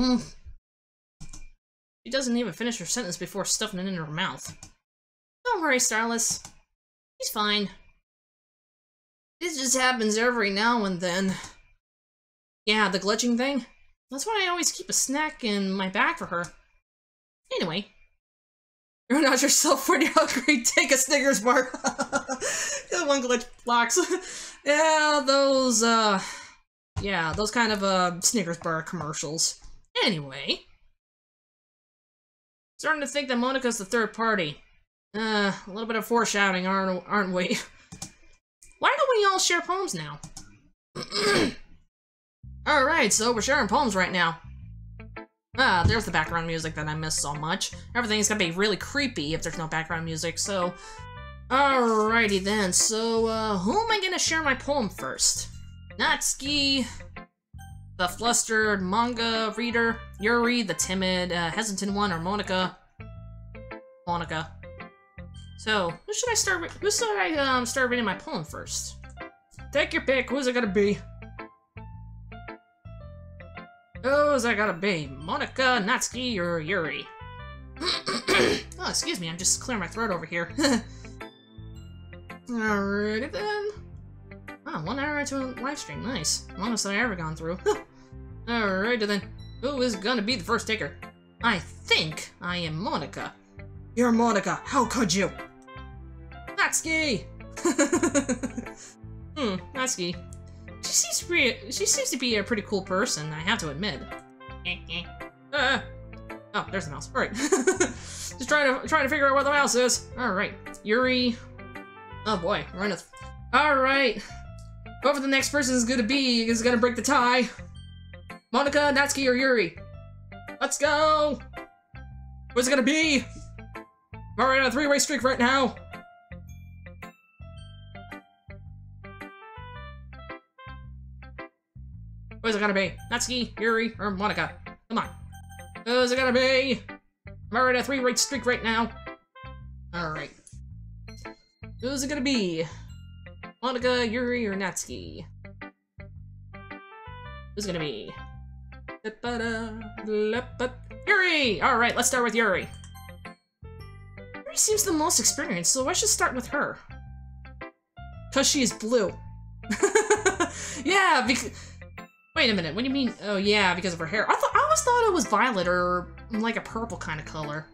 S1: She doesn't even finish her sentence before stuffing it in her mouth. Don't worry, Starless. He's fine. This just happens every now and then. Yeah, the glitching thing? That's why I always keep a snack in my bag for her. Anyway. You're not yourself when you're hungry, take a Snickers bar. The one glitch blocks. Yeah, those kind of, Snickers bar commercials. Anyway. Starting to think that Monica's the third party. A little bit of foreshadowing, aren't we? Why don't we all share poems now? Alright, so we're sharing poems right now. There's the background music that I miss so much. Everything's gonna be really creepy if there's no background music, so... Alrighty then, so, who am I gonna share my poem first? Natsuki, the flustered manga reader, Yuri, the timid, hesitant one, or Monica? Monica. So, who should I start reading my poem first? take your pick. Who's it gonna be? Who's it gonna be? Monika, Natsuki, or Yuri? Oh, excuse me, I'm just clearing my throat over here. Alrighty then. Wow, 1 hour into a live stream. Nice. Longest I've ever gone through. Alrighty then. Who is gonna be the first taker? I think I am Monika. You're Monika. How could you? Natsuki! Natsuki. She seems to be a pretty cool person, I have to admit. Oh, there's the mouse. Alright. Just trying to figure out where the mouse is. Alright. Yuri. Oh boy, we're in a... Alright. Whoever the next person is gonna break the tie. Monika, Natsuki, or Yuri? Let's go! What's it gonna be? I'm already on a 3-way streak right now. Who's it gonna be? Natsuki, Yuri, or Monika? Come on. Who's it gonna be? I'm already on a 3-way streak right now. Alright. Who's it gonna be? Monika, Yuri, or Natsuki? Who's it gonna be? Yuri! Alright, let's start with Yuri. Yuri seems the most experienced, so I should start with her. Because she is blue. Yeah, because... Wait a minute, what do you mean? Oh yeah, because of her hair. I always thought it was violet or like a purple kind of color.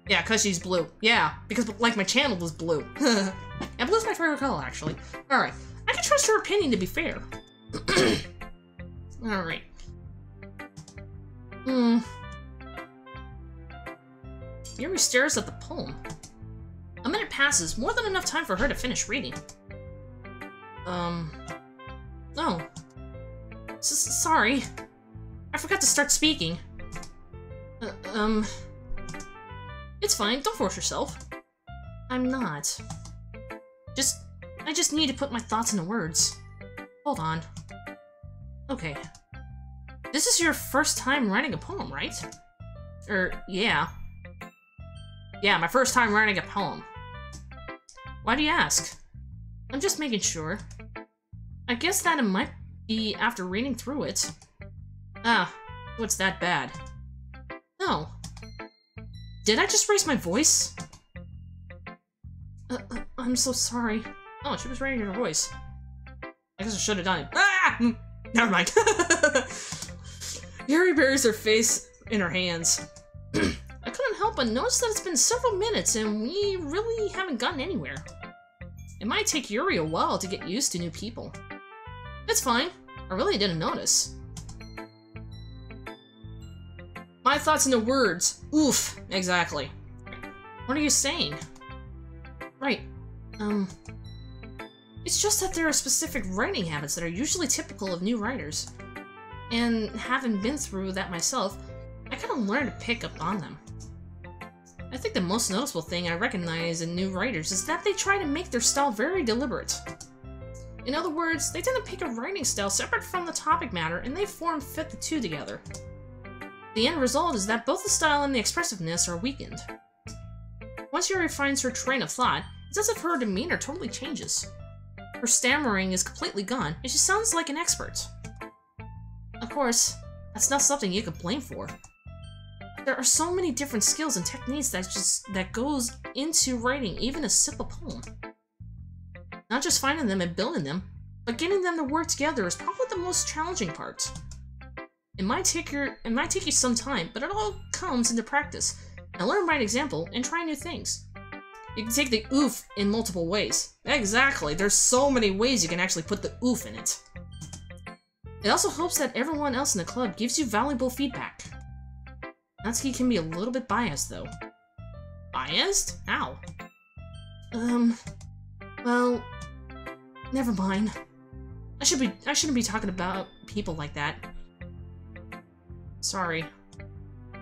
S1: Yeah, because she's blue. Yeah, because like my channel was blue. And blue's my favorite color, actually. Alright, I can trust her opinion to be fair. Alright. Yuri stares at the poem. A minute passes, more than enough time for her to finish reading. Oh. Sorry. I forgot to start speaking. It's fine, don't force yourself. I'm not. I just need to put my thoughts into words. Hold on. Okay. This is your first time writing a poem, right? Yeah. Yeah, my first time writing a poem. Why do you ask? I'm just making sure. I guess that it might be after reading through it. Ah, what's that bad? No. Did I just raise my voice? I'm so sorry. Oh, she was raising her voice. I guess I should have done it. Ah! Never mind. Yuri buries her face in her hands. I couldn't help but notice that it's been several minutes and we really haven't gotten anywhere. It might take Yuri a while to get used to new people. It's fine. I really didn't notice. My thoughts into words. Oof. Exactly. What are you saying? Right. It's just that there are specific writing habits that are usually typical of new writers. And having been through that myself, I kind of learned to pick up on them. I think the most noticeable thing I recognize in new writers is that they try to make their style very deliberate. In other words, they tend to pick a writing style separate from the topic matter and they fit the two together. The end result is that both the style and the expressiveness are weakened. Once Yuri finds her train of thought, it's as if her demeanor totally changes. Her stammering is completely gone, and she sounds like an expert. Of course, that's not something you could blame for. There are so many different skills and techniques that goes into writing even a simple poem. Not just finding them and building them, but getting them to work together is probably the most challenging part. It might take you some time, but it all comes into practice. Now learn by example and try new things. You can take the oof in multiple ways. Exactly, there's so many ways you can actually put the oof in it. It also hopes that everyone else in the club gives you valuable feedback. Natsuki can be a little bit biased though. Biased? How? Well, never mind. I shouldn't be talking about people like that. Sorry.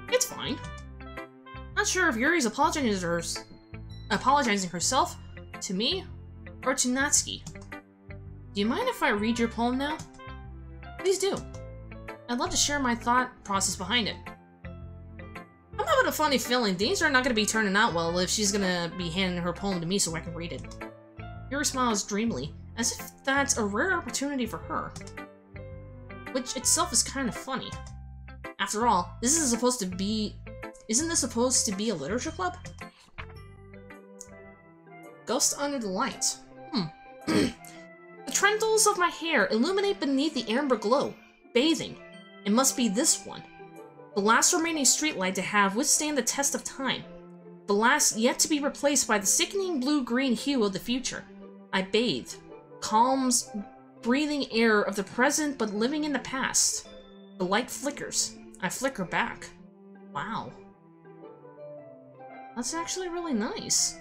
S1: It's fine. Not sure if Yuri's apologizing herself to me or to Natsuki. Do you mind if I read your poem now? Please do. I'd love to share my thought process behind it. I'm having a funny feeling things are not going to be turning out well if she's going to be handing her poem to me so I can read it. Yuri smiles dreamily, as if that's a rare opportunity for her. Which itself is kind of funny. After all, isn't this supposed to be a literature club? Ghost under the light. The trendles of my hair illuminate beneath the amber glow, bathing. It must be this one. The last remaining streetlight to have withstand the test of time. The last yet to be replaced by the sickening blue-green hue of the future. I bathe. Calms, breathing air of the present but living in the past. The light flickers. I flicker back. Wow. That's actually really nice.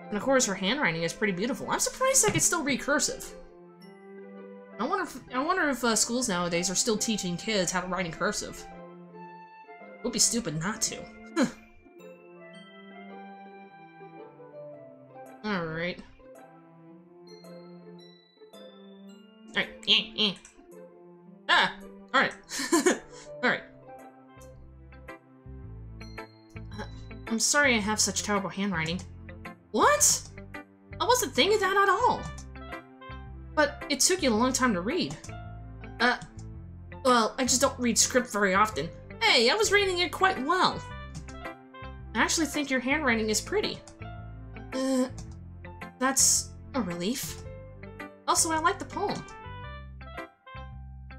S1: And of course her handwriting is pretty beautiful. I'm surprised I could still read cursive. I wonder if schools nowadays are still teaching kids how to write in cursive. It would be stupid not to. Alright. Alright. Ah! Alright. Alright. I'm sorry I have such terrible handwriting. What? I wasn't thinking that at all. But it took you a long time to read. Well, I just don't read script very often. Hey, I was reading it quite well. I actually think your handwriting is pretty. That's a relief. Also, I like the poem.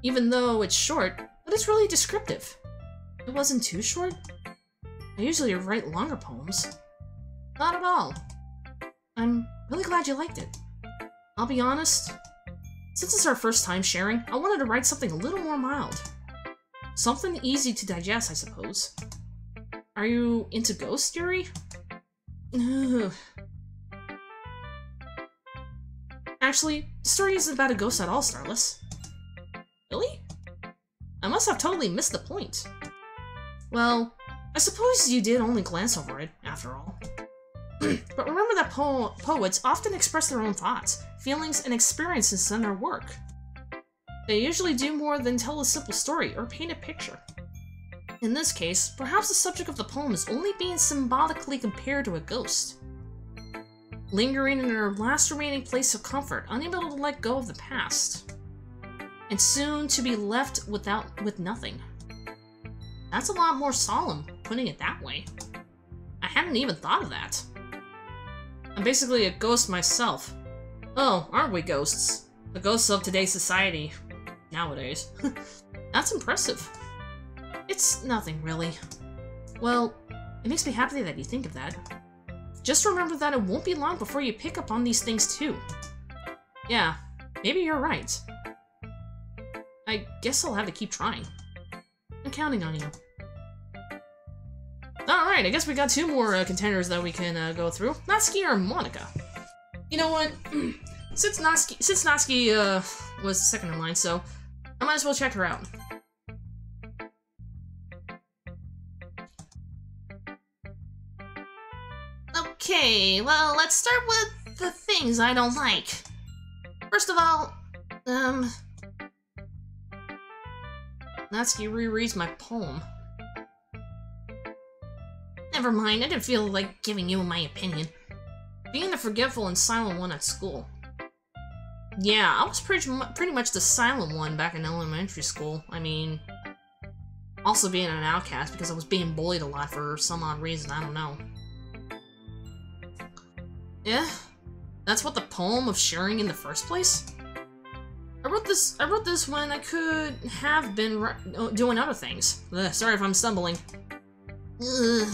S1: Even though it's short, but it's really descriptive. It wasn't too short. I usually write longer poems. Not at all. I'm really glad you liked it. I'll be honest, since it's our first time sharing, I wanted to write something a little more mild. Something easy to digest, I suppose. Are you into ghosts, Yuri? Actually, the story isn't about a ghost at all, Starless. Really? I must have totally missed the point. Well, I suppose you did only glance over it, after all. But remember that poets often express their own thoughts, feelings, and experiences in their work. They usually do more than tell a simple story or paint a picture. In this case, perhaps the subject of the poem is only being symbolically compared to a ghost. Lingering in her last remaining place of comfort, unable to let go of the past. And soon to be left with nothing. That's a lot more solemn, putting it that way. I hadn't even thought of that. I'm basically a ghost myself. Oh, aren't we ghosts? The ghosts of today's society. Nowadays. That's impressive. It's nothing, really. Well, it makes me happy that you think of that. Just remember that it won't be long before you pick up on these things, too. Yeah, maybe you're right. I guess I'll have to keep trying. I'm counting on you. Alright, I guess we got two more contenders that we can go through. Natsuki or Monica? You know what? Since Natsuki was the second in line, so I might as well check her out. Okay, well, let's start with the things I don't like. First of all, Natsuki rereads my poem. Never mind, I didn't feel like giving you my opinion. Being the forgetful and silent one at school. Yeah, I was pretty much the silent one back in elementary school. I mean, also being an outcast because I was being bullied a lot for some odd reason, I don't know. Yeah, that's what the poem of sharing in the first place? I wrote this when I could have been doing other things. Ugh, sorry if I'm stumbling. Ugh.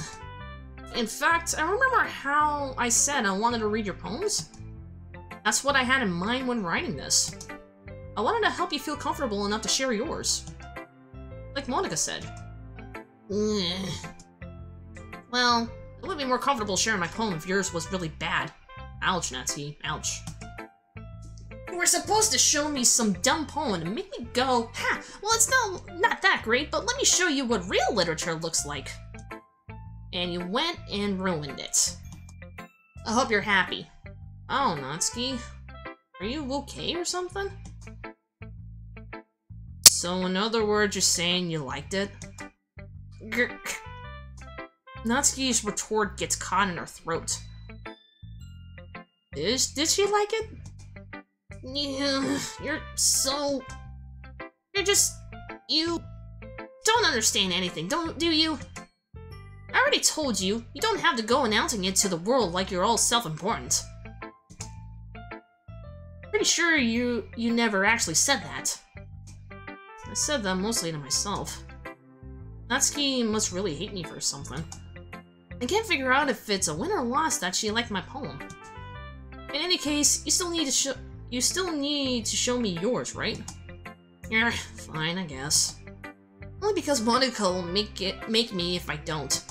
S1: In fact, I remember how I said I wanted to read your poems. That's what I had in mind when writing this. I wanted to help you feel comfortable enough to share yours. Like Monica said. Ugh. Well, it would be more comfortable sharing my poem if yours was really bad. Ouch, Natsuki. Ouch. You were supposed to show me some dumb poem and make me go, ha, well it's not that great, but let me show you what real literature looks like. And you went and ruined it. I hope you're happy. Oh, Natsuki. Are you okay or something? So in other words, you're saying you liked it? Grr. Natsuki's retort gets caught in her throat. Did she like it? Yeah, you don't understand anything, do you? I already told you, you don't have to go announcing it to the world like you're all self-important. Pretty sure you never actually said that. I said that mostly to myself. Natsuki must really hate me for something. I can't figure out if it's a win or loss that she liked my poem. In any case, you still need to show me yours, right? Yeah, fine, I guess. Only because Monica will make me if I don't.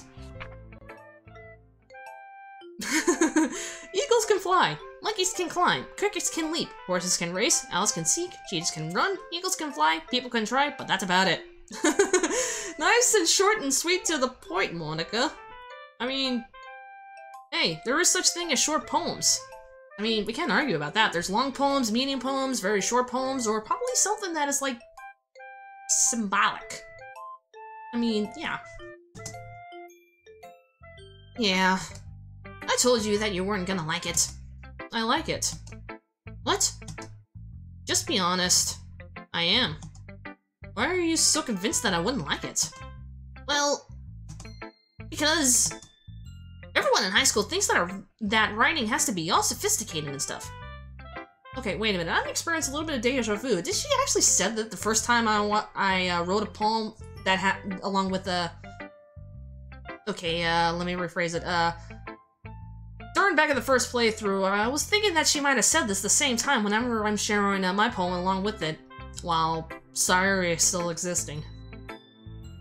S1: Eagles can fly, monkeys can climb, crickets can leap, horses can race, owls can seek, cheetahs can run, eagles can fly, people can try, but that's about it. Nice and short and sweet to the point, Monica. I mean, hey, there is such thing as short poems. I mean, we can't argue about that. There's long poems, medium poems, very short poems, or probably something that is, like, symbolic. I mean, yeah. Yeah. I told you that you weren't gonna like it. I like it. What? Just be honest. I am. Why are you so convinced that I wouldn't like it? Well, because everyone in high school thinks that writing has to be all sophisticated and stuff. Okay, wait a minute. I'm experiencing a little bit of deja vu. Did she actually said that the first time I wrote a poem that had along with the? Okay, let me rephrase it. During back in the first playthrough, I was thinking that she might have said this the same time whenever I'm sharing my poem along with it, while Sayuri is still existing.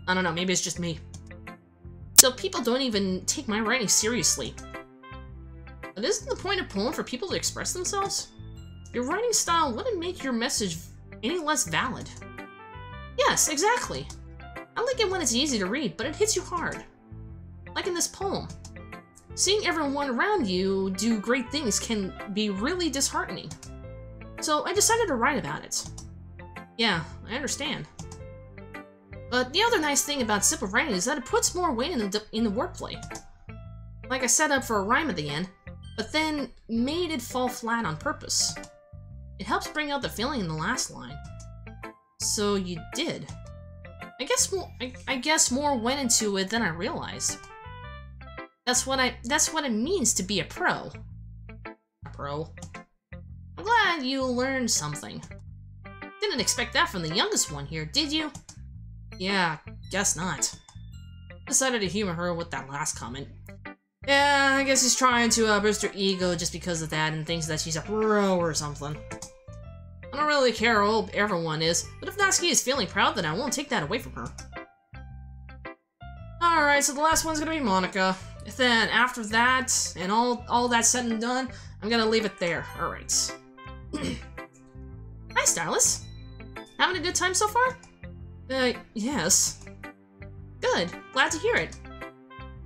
S1: I don't know, maybe it's just me. So people don't even take my writing seriously. But isn't the point of poem for people to express themselves? Your writing style wouldn't make your message any less valid. Yes, exactly. I like it when it's easy to read, but it hits you hard. Like in this poem. Seeing everyone around you do great things can be really disheartening. So I decided to write about it. Yeah, I understand. But the other nice thing about simple writing is that it puts more weight in the wordplay. Like I set up for a rhyme at the end, but then made it fall flat on purpose. It helps bring out the feeling in the last line. So you did. I guess more went into it than I realized. That's what it means to be a pro. I'm glad you learned something. Didn't expect that from the youngest one here, did you? Yeah, guess not. Decided to humor her with that last comment. Yeah, I guess he's trying to boost her ego just because of that and thinks that she's a pro or something. I don't really care how old everyone is, but if Natsuki is feeling proud, then I won't take that away from her. Alright, so the last one's gonna be Monica. Then after that, and all that's said and done, I'm gonna leave it there. Alright. Hi, Stylus. Having a good time so far? Yes. Good. Glad to hear it.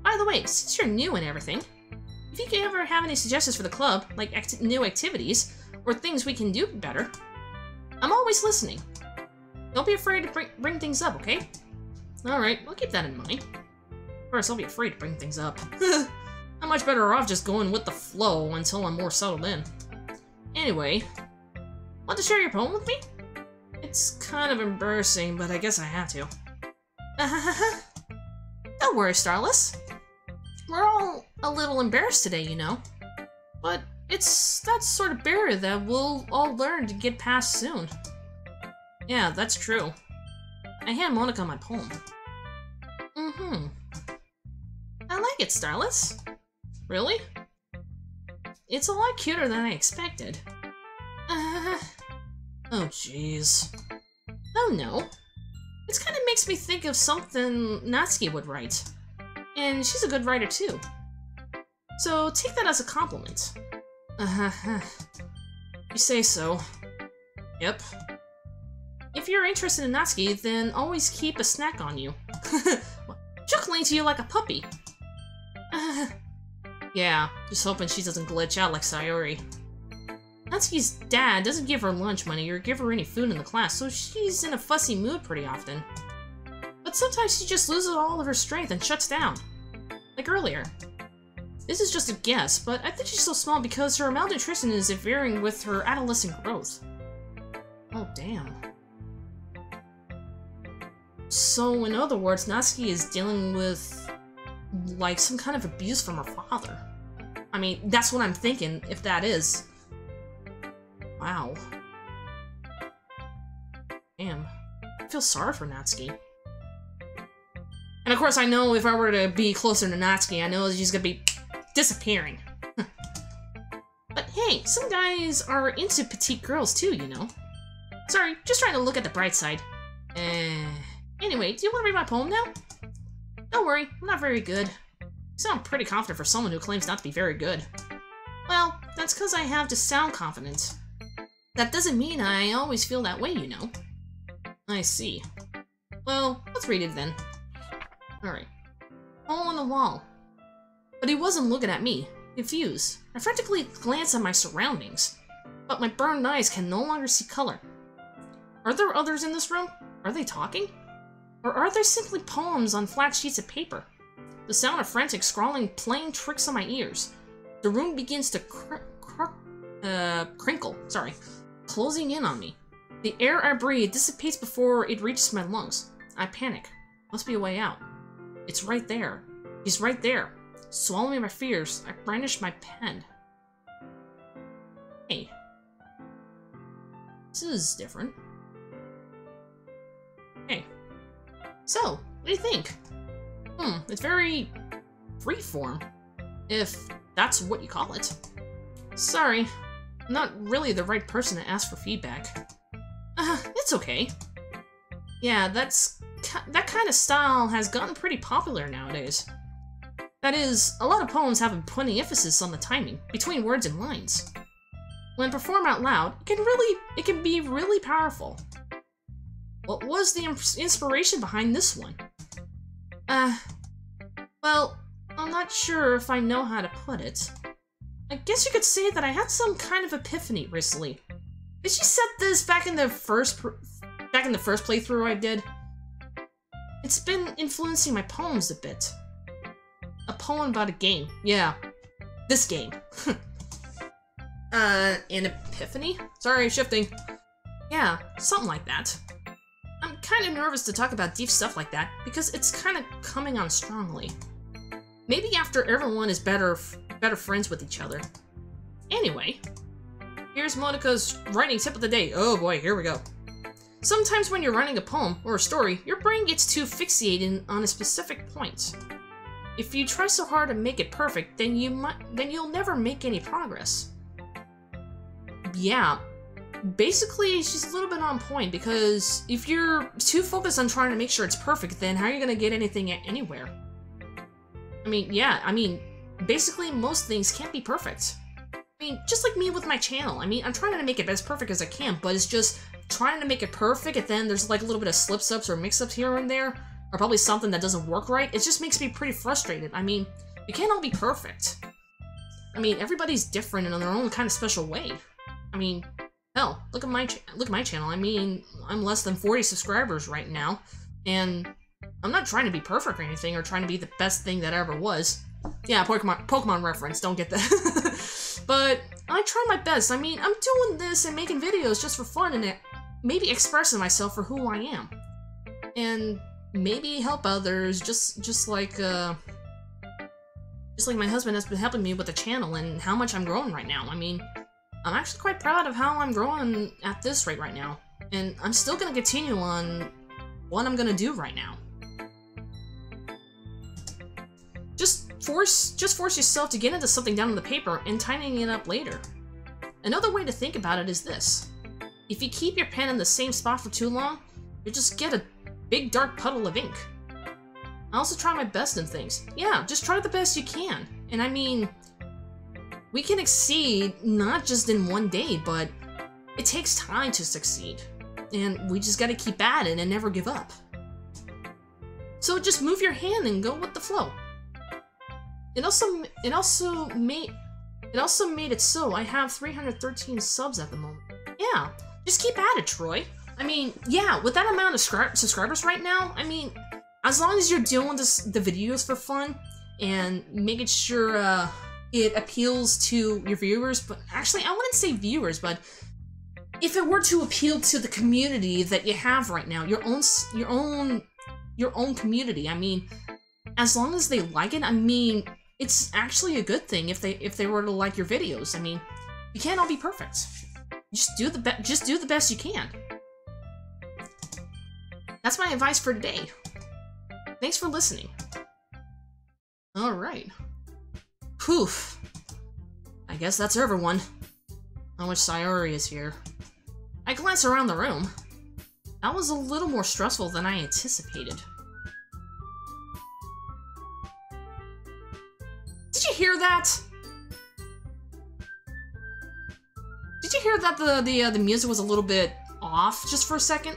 S1: By the way, since you're new and everything, if you could ever have any suggestions for the club, like new activities, or things we can do better, I'm always listening. Don't be afraid to bring things up, okay? Alright, I'll keep that in mind. Of course, I'll be afraid to bring things up. I'm much better off just going with the flow until I'm more settled in. Anyway, want to share your poem with me? It's kind of embarrassing, but I guess I have to. Don't worry, Starless. We're all a little embarrassed today, you know. But it's that sort of barrier that we'll all learn to get past soon. Yeah, that's true. I hand Monica my poem. I like it, Starless. Really? It's a lot cuter than I expected. Oh, jeez. Oh, no. It kind of makes me think of something Natsuki would write. And she's a good writer, too. So take that as a compliment. You say so. Yep. If you're interested in Natsuki, then always keep a snack on you. She'll cling to you like a puppy. Yeah, just hoping she doesn't glitch out like Sayuri. Natsuki's dad doesn't give her lunch money or give her any food in the class, so she's in a fussy mood pretty often. But sometimes she just loses all of her strength and shuts down. Like earlier. This is just a guess, but I think she's so small because her malnutrition is varying with her adolescent growth. Oh, damn. So, in other words, Natsuki is dealing with, like, some kind of abuse from her father. I mean, that's what I'm thinking, if that is. Wow. Damn. I feel sorry for Natsuki. And of course, I know if I were to be closer to Natsuki, I know she's gonna be disappearing. But hey, some guys are into petite girls too, you know. Sorry, just trying to look at the bright side. Anyway, do you want to read my poem now? Don't worry, I'm not very good. You sound pretty confident for someone who claims not to be very good. Well, that's because I have to sound confident. That doesn't mean I always feel that way, you know. I see. Well, let's read it then. Alright. Hole in the wall. But he wasn't looking at me, confused. I frantically glanced at my surroundings, but my burned eyes can no longer see color. Are there others in this room? Are they talking? Or are there simply poems on flat sheets of paper? The sound of frantic scrawling playing tricks on my ears. The room begins to crinkle, closing in on me. The air I breathe dissipates before it reaches my lungs. I panic. Must be a way out. It's right there. He's right there. Swallowing my fears, I brandish my pen. Hey. This is different. Hey. So, what do you think? It's very freeform, if that's what you call it. Sorry, I'm not really the right person to ask for feedback. It's okay. Yeah, that kind of style has gotten pretty popular nowadays. That is, a lot of poems have been putting emphasis on the timing between words and lines. When performed out loud, it can be really powerful. What was the inspiration behind this one? Well, I'm not sure if I know how to put it. I guess you could say that I had some kind of epiphany recently. Did she set this back in the first playthrough I did? It's been influencing my poems a bit. A poem about a game. Yeah. This game. An epiphany? Sorry, shifting. Yeah, something like that. I'm kind of nervous to talk about deep stuff like that, because it's kind of coming on strongly. Maybe after everyone is better friends with each other. Anyway, here's Monika's writing tip of the day. Oh boy, here we go. Sometimes when you're writing a poem or a story, your brain gets too fixated on a specific point. If you try so hard to make it perfect, then you'll never make any progress. Yeah, basically she's a little bit on point, because if you're too focused on trying to make sure it's perfect, then how are you gonna get anything anywhere? Basically most things can't be perfect. Just like me with my channel. I'm trying to make it as perfect as I can, but it's just trying to make it perfect, and then there's like a little bit of slips-ups or mix-ups here and there, or probably something that doesn't work right. It just makes me pretty frustrated. You can't all be perfect. Everybody's different in their own kind of special way. Hell, look at my channel. I'm less than 40 subscribers right now, and I'm not trying to be perfect or anything, or trying to be the best thing that ever was. Yeah, Pokemon reference, don't get that. But I try my best. I'm doing this and making videos just for fun, and maybe expressing myself for who I am. And maybe help others, just like my husband has been helping me with the channel and how much I'm growing right now. I'm actually quite proud of how I'm growing at this rate right now. And I'm still gonna continue on what I'm gonna do right now. Just force yourself to get into something down on the paper and tidying it up later. Another way to think about it is this. If you keep your pen in the same spot for too long, you'll just get a big dark puddle of ink. I also try my best in things. Yeah, just try the best you can. And we can exceed not just in one day, but it takes time to succeed. And we just gotta keep at it and never give up. So just move your hand and go with the flow. It also made it so I have 313 subs at the moment. Yeah, just keep at it, Troy. Yeah, with that amount of subscribers right now, as long as you're doing the videos for fun, and making sure it appeals to your viewers. But actually, I wouldn't say viewers, but if it were to appeal to the community that you have right now, your own community, I mean, as long as they like it, I mean, it's actually a good thing if they were to like your videos. I mean, you can't all be perfect. Just do the best you can. That's my advice for today. Thanks for listening. Alright. Poof. I guess that's everyone. I wish Sayori is here. I glanced around the room. That was a little more stressful than I anticipated. Did you hear that? Did you hear that the music was a little bit off just for a second?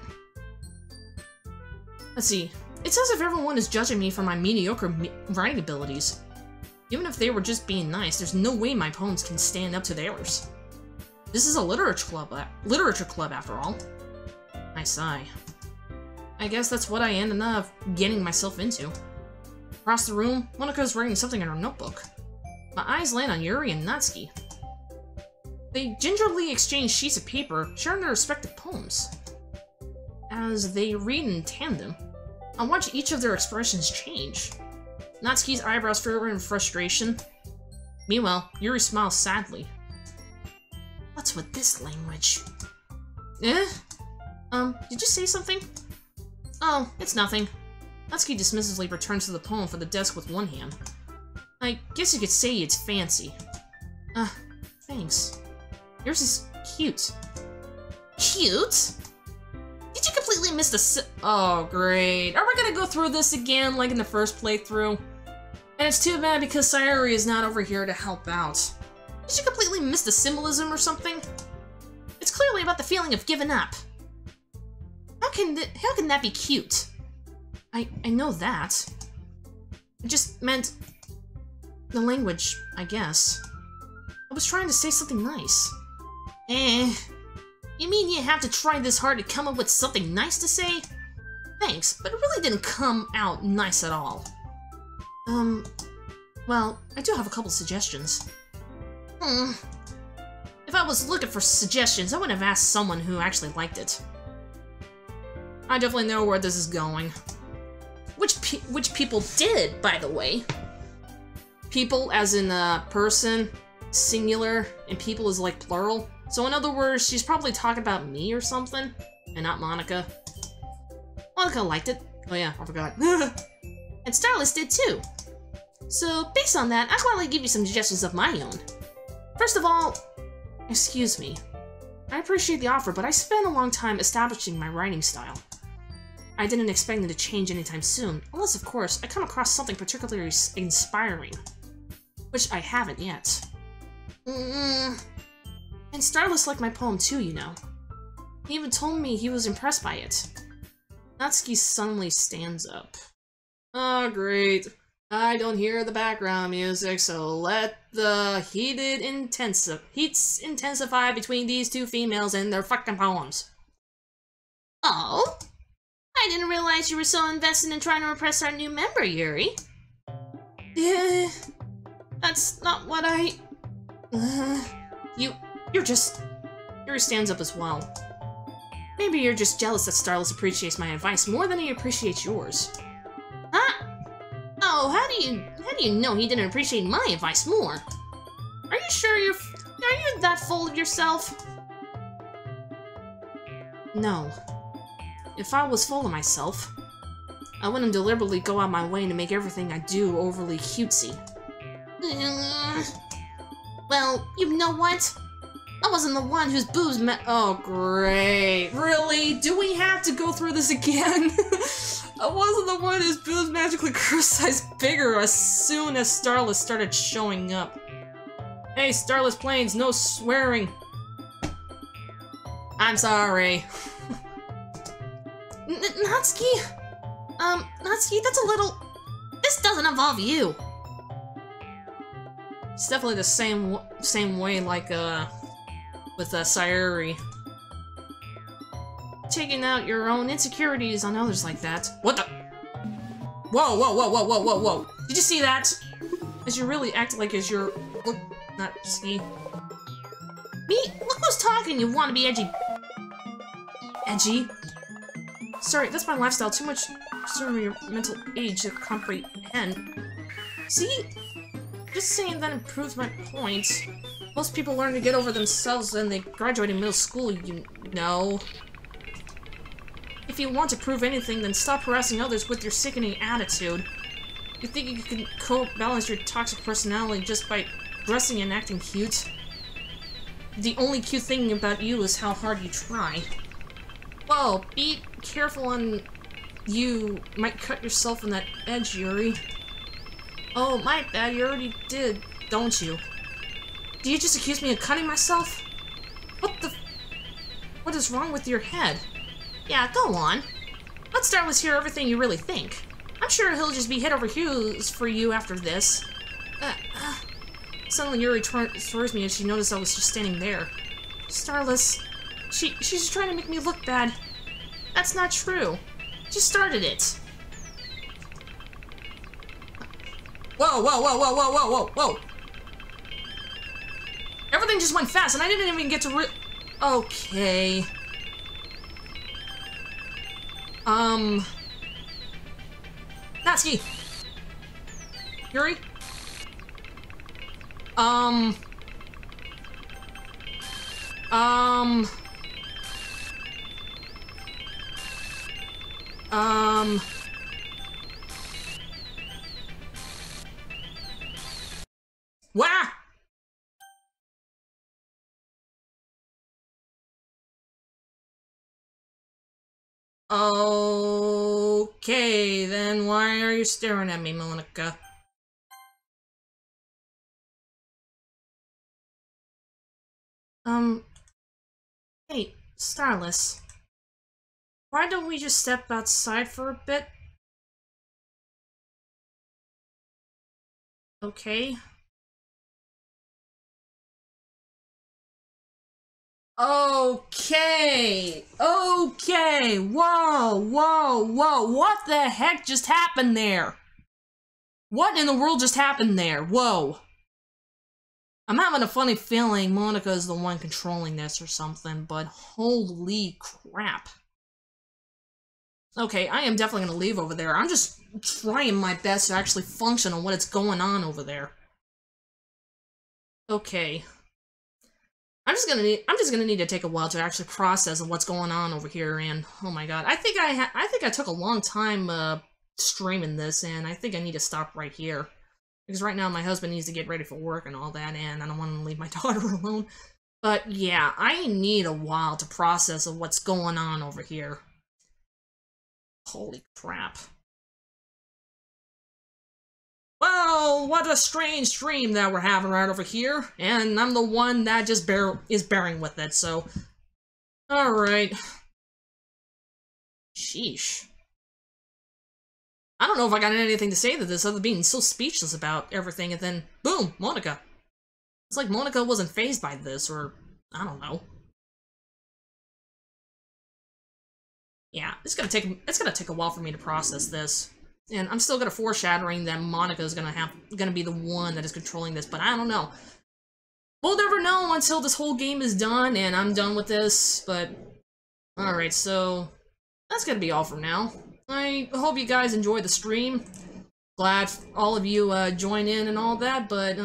S1: Let's see. It's as if everyone is judging me for my mediocre writing abilities. Even if they were just being nice, there's no way my poems can stand up to theirs. This is a literature club after all. I sigh. I guess that's what I ended up getting myself into. Across the room, Monika is writing something in her notebook. My eyes land on Yuri and Natsuki. They gingerly exchange sheets of paper, sharing their respective poems. As they read in tandem, I watch each of their expressions change. Natsuki's eyebrows furrow in frustration. Meanwhile, Yuri smiles sadly. What's with this language? Eh? Did you say something? Oh, it's nothing. Natsuki dismissively returns to the poem for the desk with one hand. I guess you could say it's fancy. Thanks. Yours is cute. Cute? Did you completely miss the Oh, great. Are we gonna go through this again, like in the first playthrough? And it's too bad because Sayori is not over here to help out. Did you completely miss the symbolism or something? It's clearly about the feeling of giving up. How can that be cute? I know that. It just meant the language, I guess. I was trying to say something nice. You mean you have to try this hard to come up with something nice to say? Thanks, but it really didn't come out nice at all. Well, I do have a couple suggestions. If I was looking for suggestions, I wouldn't have asked someone who actually liked it. I definitely know where this is going. Which people did, by the way. People as in person, singular, and people is like plural. So in other words, she's probably talking about me or something, and not Monika. Monika liked it. Oh yeah, I forgot. And Starless did too. So based on that, I'd gladly give you some suggestions of my own. First of all, excuse me. I appreciate the offer, but I spent a long time establishing my writing style. I didn't expect it to change anytime soon, unless of course I come across something particularly inspiring. Which I haven't yet. And Starless liked my poem too, you know. He even told me he was impressed by it. Natsuki suddenly stands up. Oh, great. I don't hear the background music, so let the heats intensify between these two females and their fucking poems. Oh? I didn't realize you were so invested in trying to impress our new member, Yuri. Yeah, that's not what I... Yuri stands up as well. Maybe you're just jealous that Starless appreciates my advice more than he appreciates yours. Huh? Oh, how do you know he didn't appreciate my advice more? Are you sure are you that full of yourself? No. If I was full of myself, I wouldn't deliberately go out my way to make everything I do overly cutesy. Well, you know what? I wasn't the one whose boobs Oh, great. Really? Do we have to go through this again? I wasn't the one whose boobs magically grew size bigger as soon as Starless started showing up. Hey, Starless Plains, no swearing. I'm sorry. Natsuki? Natsuki, that's a little... This doesn't involve you. It's definitely the same way like, with Sayori. Taking out your own insecurities on others like that. What the? Whoa, whoa, whoa, whoa, whoa, whoa, whoa. Did you see that? As you really act like as you're... Look, not see. Me? Look who's talking, you wanna be edgy. Edgy? Sorry, that's my lifestyle. Too much considering your mental age to comprehend. See? Just saying that improves my point. Most people learn to get over themselves when they graduate in middle school, you know. If you want to prove anything, then stop harassing others with your sickening attitude. You think you can balance your toxic personality just by dressing and acting cute? The only cute thing about you is how hard you try. Whoa, be careful on... You might cut yourself on that edge, Yuri. Oh, my bad, you already did, don't you? Do you just accuse me of cutting myself? What is wrong with your head? Yeah, go on. Let Starless hear everything you really think. I'm sure he'll just be head over heels for you after this. Suddenly Yuri towards me as she noticed I was just standing there. Starless, she's just trying to make me look bad. That's not true. She started it. Whoa, whoa, whoa, whoa, whoa, whoa, whoa, whoa. Everything just went fast and I didn't even get to Okay. Natsuki! Yuri? Wah! Okay, then why are you staring at me, Monica? Hey, Starless. Why don't we just step outside for a bit? Okay. Okay! Okay! Whoa! Whoa! Whoa! What the heck just happened there? What in the world just happened there? Whoa! I'm having a funny feeling Monica is the one controlling this or something, but holy crap. Okay, I am definitely gonna leave over there. I'm just trying my best to actually function on what is going on over there. Okay. I'm just gonna need to take a while to actually process what's going on over here, and oh my god, I think I took a long time streaming this, and I think I need to stop right here because right now my husband needs to get ready for work and all that, and I don't want to leave my daughter alone. But yeah, I need a while to process what's going on over here. Holy crap. Well, what a strange dream that we're having right over here, and I'm the one that just is bearing with it, so... Alright. Sheesh. I don't know if I got anything to say to this other than being so speechless about everything, and then, boom, Monica. It's like Monica wasn't fazed by this, or, I don't know. Yeah, it's gonna take a while for me to process this. And I'm still gonna foreshadowing that Monica's gonna be the one that is controlling this, but I don't know. We'll never know until this whole game is done and I'm done with this, but alright, so that's gonna be all for now. I hope you guys enjoyed the stream. Glad all of you joined in and all that, but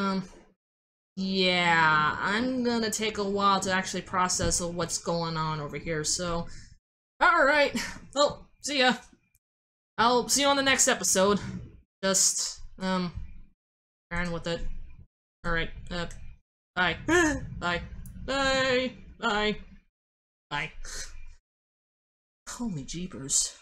S1: yeah, I'm gonna take a while to actually process what's going on over here, so alright, well, see ya. I'll see you on the next episode. Just, bearing with it. Alright, bye. Bye. Bye. Bye. Bye. Holy jeepers.